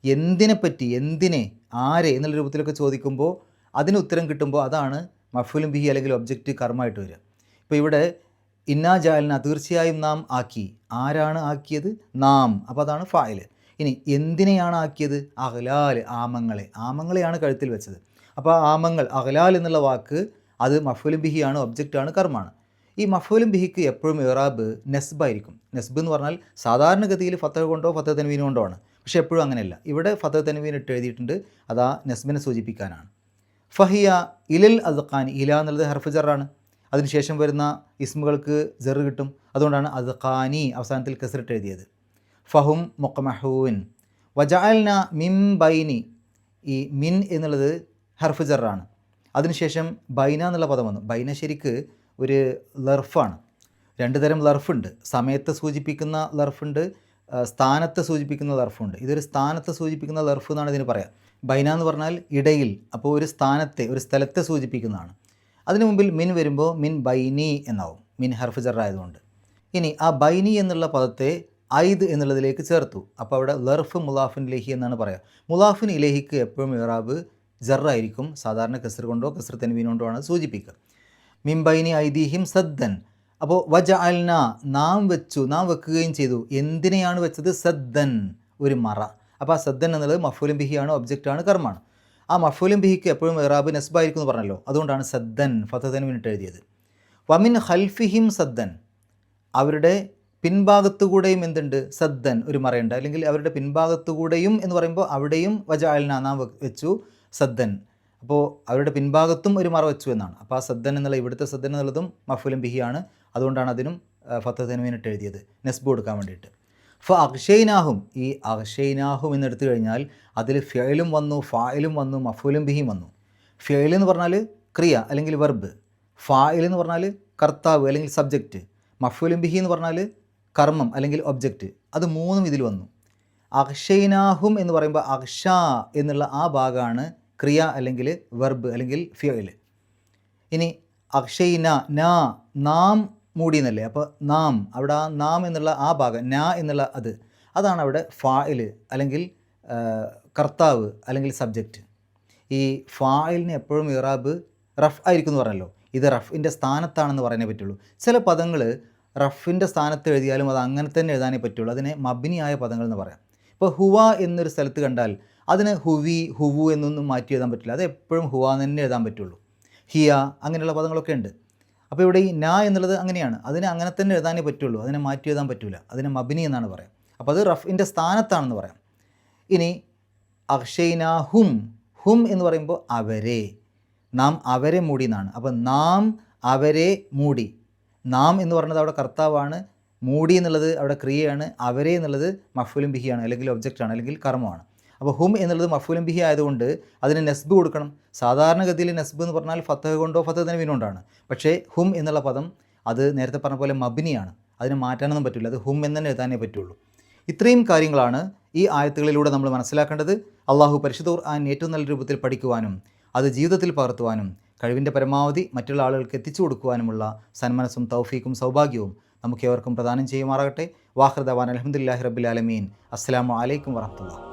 എന്തിനെപ്പറ്റി, എന്തിനെ, ആരെ എന്നുള്ള രൂപത്തിലൊക്കെ ചോദിക്കുമ്പോൾ അതിന് ഉത്തരം കിട്ടുമ്പോൾ അതാണ് മഫൂലും ബിഹി അല്ലെങ്കിൽ ഒബ്ജക്റ്റ് കർമ്മമായിട്ട് വരിക. ഇപ്പോൾ ഇവിടെ ഇന്നാ ജഅൽന, തീർച്ചയായും നാം ആക്കി. ആരാണ് ആക്കിയത്? നാം. അപ്പോൾ അതാണ് ഫായിൽ. ഇനി എന്തിനെയാണ് ആക്കിയത്? അഗ്ലാൽ, ആമങ്ങളെ, ആമങ്ങളെയാണ് കഴുത്തിൽ വെച്ചത്. അപ്പോൾ ആമങ്ങൾ, അഗ്ലാൽ എന്നുള്ള വാക്ക് അത് മഫൂലും ബിഹിയാണ്, ഒബ്ജക്റ്റാണ്, കർമ്മാണ്. ഈ മഫൂലും ബിഹിക്ക് എപ്പോഴും ഇറാബ് നെസ്ബായിരിക്കും. നെസ്ബ് എന്ന് പറഞ്ഞാൽ സാധാരണഗതിയിൽ ഫത്തഹ കൊണ്ടോ ഫത്തഹ തൻവീൻ കൊണ്ടോ ആണ്. പക്ഷേ എപ്പോഴും അങ്ങനെയല്ല. ഇവിടെ ഫതഹ് തൻവീൻ ഇട്ട് എഴുതിയിട്ടുണ്ട്, അതാ നെസ്ബിനെ സൂചിപ്പിക്കാനാണ്. ഫഹിയ ഇലൽ അദ്ഖാനി, ഇല എന്നുള്ളത് ഹർഫ് ജറാണ്. അതിനുശേഷം വരുന്ന ഇസ്മുകൾക്ക് ജറ് കിട്ടും. അതുകൊണ്ടാണ് അദ്ഖാനി അവസാനത്തിൽ കസ്റിട്ട് എഴുതിയത്. ഫഹും മുഖ്മഹൂൻ. വജഅൽന മിൻ ബൈനി, ഈ മിൻ എന്നുള്ളത് ഹർഫ് ജറാണ്. അതിനുശേഷം ബൈന എന്നുള്ള പദം വന്നു. ബൈന ശരിക്ക് ഒരു ലർഫാണ്. രണ്ട് തരം ലർഫുണ്ട്. സമയത്തെ സൂചിപ്പിക്കുന്ന ലർഫുണ്ട്, സ്ഥാനത്തെ സൂചിപ്പിക്കുന്ന ലർഫുണ്ട്. ഇതൊരു സ്ഥാനത്തെ സൂചിപ്പിക്കുന്ന ലർഫ് എന്നാണ് ഇതിന് പറയാം. ബൈന എന്ന് പറഞ്ഞാൽ ഇടയിൽ, അപ്പോൾ ഒരു സ്ഥാനത്തെ, ഒരു സ്ഥലത്തെ സൂചിപ്പിക്കുന്നതാണ്. അതിനു മുമ്പിൽ മിൻ വരുമ്പോൾ മിൻ ബൈനി എന്നാവും, മിൻ ഹർഫ് ജർ ആയതുകൊണ്ട്. ഇനി ആ ബൈനി എന്നുള്ള പദത്തെ ഐദ് എന്നുള്ളതിലേക്ക് ചേർത്തു. അപ്പോൾ അവിടെ ലർഫ് മുലാഫിൻ ഇലൈഹി എന്നാണ് പറയുക. മുലാഫിൻ ഇലൈഹിക്ക് എപ്പോഴും ഇറാബ് ജറായിരിക്കും. സാധാരണ കസ്ർ കൊണ്ടോ കസ്ർ തൻവീൻ കൊണ്ടോ ആണ് സൂചിപ്പിക്കുക. മിൻ ബൈനി ഐദീഹിം സദ്ദൻ. അപ്പോൾ വജഅൽന, നാം വെച്ചു, നാം വെക്കുകയും ചെയ്തു. എന്തിനെയാണ് വെച്ചത്? സദ്ദൻ, ഒരു മറ. അപ്പോൾ ആ സദ്ദൻ എന്നുള്ളത് മഫ്ഊലുൻ ബിഹിയാണ്, ഒബ്ജക്റ്റാണ്, കർമ്മാണ്. ആ മഫ്ഊലുൻ ബിഹിക്ക് എപ്പോഴും ഇറാബ് നസ്ബായിരിക്കും എന്ന് പറഞ്ഞല്ലോ. അതുകൊണ്ടാണ് സദ്ദൻ ഫതഹ് തൻവീൻ ഇട്ട് എഴുതിയത്. വമിൻ ഖൽഫിഹിം സദ്ദൻ, അവരുടെ പിൻഭാഗത്തുകൂടെയും എന്തുണ്ട്? സദ്ദൻ, ഒരു മറയുണ്ട്. അല്ലെങ്കിൽ അവരുടെ പിൻഭാഗത്തുകൂടെയും എന്ന് പറയുമ്പോൾ അവിടെയും വജഅൽന, നാം വെച്ചു സദ്ദൻ. അപ്പോൾ അവരുടെ പിൻഭാഗത്തും ഒരു മറ വെച്ചു എന്നാണ്. അപ്പോൾ ആ സദ്ദൻ എന്നുള്ള ഇവിടുത്തെ സദ്ദൻ എന്നുള്ളതും മഫ്ഊലുൻ ബിഹിയാണ്. അതുകൊണ്ടാണ് അതിനും ഫതഹ് തൻവീൻ ഇട്ട് എഴുതിയത്, നെസ്ബ് കൊടുക്കാൻ വേണ്ടിയിട്ട്. അഗ്ഷൈനാഹും, ഈ അഗ്ഷൈനാഹും എന്നെടുത്തു കഴിഞ്ഞാൽ അതിൽ ഫിഅലും വന്നു, ഫായിലും വന്നു, മഫ്ഊലുൻ ബിഹിയും വന്നു. ഫിഅൽ എന്ന് പറഞ്ഞാൽ ക്രിയ അല്ലെങ്കിൽ വെർബ്, ഫായിൽ എന്ന് പറഞ്ഞാൽ കർത്താവ് അല്ലെങ്കിൽ സബ്ജക്റ്റ്, മഫ്ഊലുൻ ബിഹി എന്ന് പറഞ്ഞാൽ കർമ്മം അല്ലെങ്കിൽ ഒബ്ജക്റ്റ്. അത് മൂന്നും ഇതിൽ വന്നു. അഗ്ഷൈനാഹും എന്ന് പറയുമ്പോൾ അഗ്ഷ എന്നുള്ള ആ ഭാഗമാണ് ക്രിയ അല്ലെങ്കിൽ വെർബ് അല്ലെങ്കിൽ ഫിഅൽ. ഇനി അഗ്ഷൈന, നാ, നാം മൂടി എന്നല്ലേ. അപ്പോൾ നാം, അവിടെ ആ നാം എന്നുള്ള ആ ഭാഗം, നാ എന്നുള്ള അതാണ് അവിടെ ഫായിൽ അല്ലെങ്കിൽ കർത്താവ് അല്ലെങ്കിൽ സബ്ജക്റ്റ്. ഈ ഫായിലിന് എപ്പോഴും ഇറാബ് റഫ് ആയിരിക്കും എന്ന് പറഞ്ഞല്ലോ. ഇത് റഫിൻ്റെ സ്ഥാനത്താണെന്ന് പറയാനേ പറ്റുള്ളൂ. ചില പദങ്ങൾ റഫിൻ്റെ സ്ഥാനത്ത് എഴുതിയാലും അത് അങ്ങനെ തന്നെ എഴുതാനേ പറ്റുള്ളൂ. അതിനെ മബ്നിയായ പദങ്ങൾ എന്ന് പറയാം. ഇപ്പോൾ ഹുവ എന്നൊരു സ്ഥലത്ത് കണ്ടാൽ അതിന് ഹുവി, ഹുവു എന്നൊന്നും മാറ്റി എഴുതാൻ പറ്റില്ല. അത് എപ്പോഴും ഹുവ തന്നെ എഴുതാൻ പറ്റുള്ളൂ. ഹിയ, അങ്ങനെയുള്ള പദങ്ങളൊക്കെ ഉണ്ട്. അപ്പോൾ ഇവിടെ ഈ നാ എന്നുള്ളത് അങ്ങനെയാണ്. അതിനെ അങ്ങനെ തന്നെ എഴുതാനേ പറ്റുള്ളൂ, അതിനെ മാറ്റി എഴുതാൻ പറ്റില്ല. അതിനെ മബ്നി എന്നാണ് പറയാം. അപ്പോൾ അത് റഫിൻ്റെ സ്ഥാനത്താണെന്ന് പറയാം. ഇനി അഗ്ഷൈനാഹും, ഹും എന്ന് പറയുമ്പോൾ അവരെ, നാം അവരെ മൂടി എന്നാണ്. അപ്പോൾ നാം അവരെ മൂടി. നാം എന്ന് പറയുന്നത് അവിടെ കർത്താവാണ്, മൂടി എന്നുള്ളത് അവിടെ ക്രിയയാണ്, അവരെ എന്നുള്ളത് മഫ്ഊലുൻ ബിഹിയാണ് അല്ലെങ്കിൽ ഒബ്ജക്റ്റാണ് അല്ലെങ്കിൽ കർമ്മമാണ്. അപ്പോൾ ഹും എന്നുള്ളത് മഫ്ഊലുൻ ബിഹി ആയതുകൊണ്ട് അതിന് നെസ്ബ് കൊടുക്കണം. സാധാരണഗതിയിൽ നെസ്ബ് എന്ന് പറഞ്ഞാൽ ഫതഹ് കൊണ്ടോ ഫതഹ് തൻവീൻ കൊണ്ടാണ്. പക്ഷേ ഹും എന്നുള്ള പദം അത് നേരത്തെ പറഞ്ഞ പോലെ മബ്നിയാണ്, അതിനെ മാറ്റാനൊന്നും പറ്റില്ല. അത് ഹും എന്ന് തന്നെ എഴുതാനേ പറ്റുള്ളൂ. ഇത്രയും കാര്യങ്ങളാണ് ഈ ആയത്തുകളിലൂടെ നമ്മൾ മനസ്സിലാക്കേണ്ടത്. അള്ളാഹു പരിശുദ്ധ ഖുർആൻ ഏറ്റവും നല്ല രൂപത്തിൽ പഠിക്കുവാനും അത് ജീവിതത്തിൽ പകർത്തുവാനും കഴിവിൻ്റെ പരമാവധി മറ്റുള്ള ആളുകൾക്ക് എത്തിച്ചു കൊടുക്കുവാനുമുള്ള സന്മനസ്സും തൗഫീക്കും സൗഭാഗ്യവും നമുക്കേവർക്കും പ്രദാനം ചെയ്യുമാറാകട്ടെ. വാഖിർ ദഅ്വാനാ അൽഹംദുലില്ലാഹി റബ്ബിൽ ആലമീൻ. അസ്സലാമു അലൈക്കും വറഹ്മത്തുള്ളാഹി.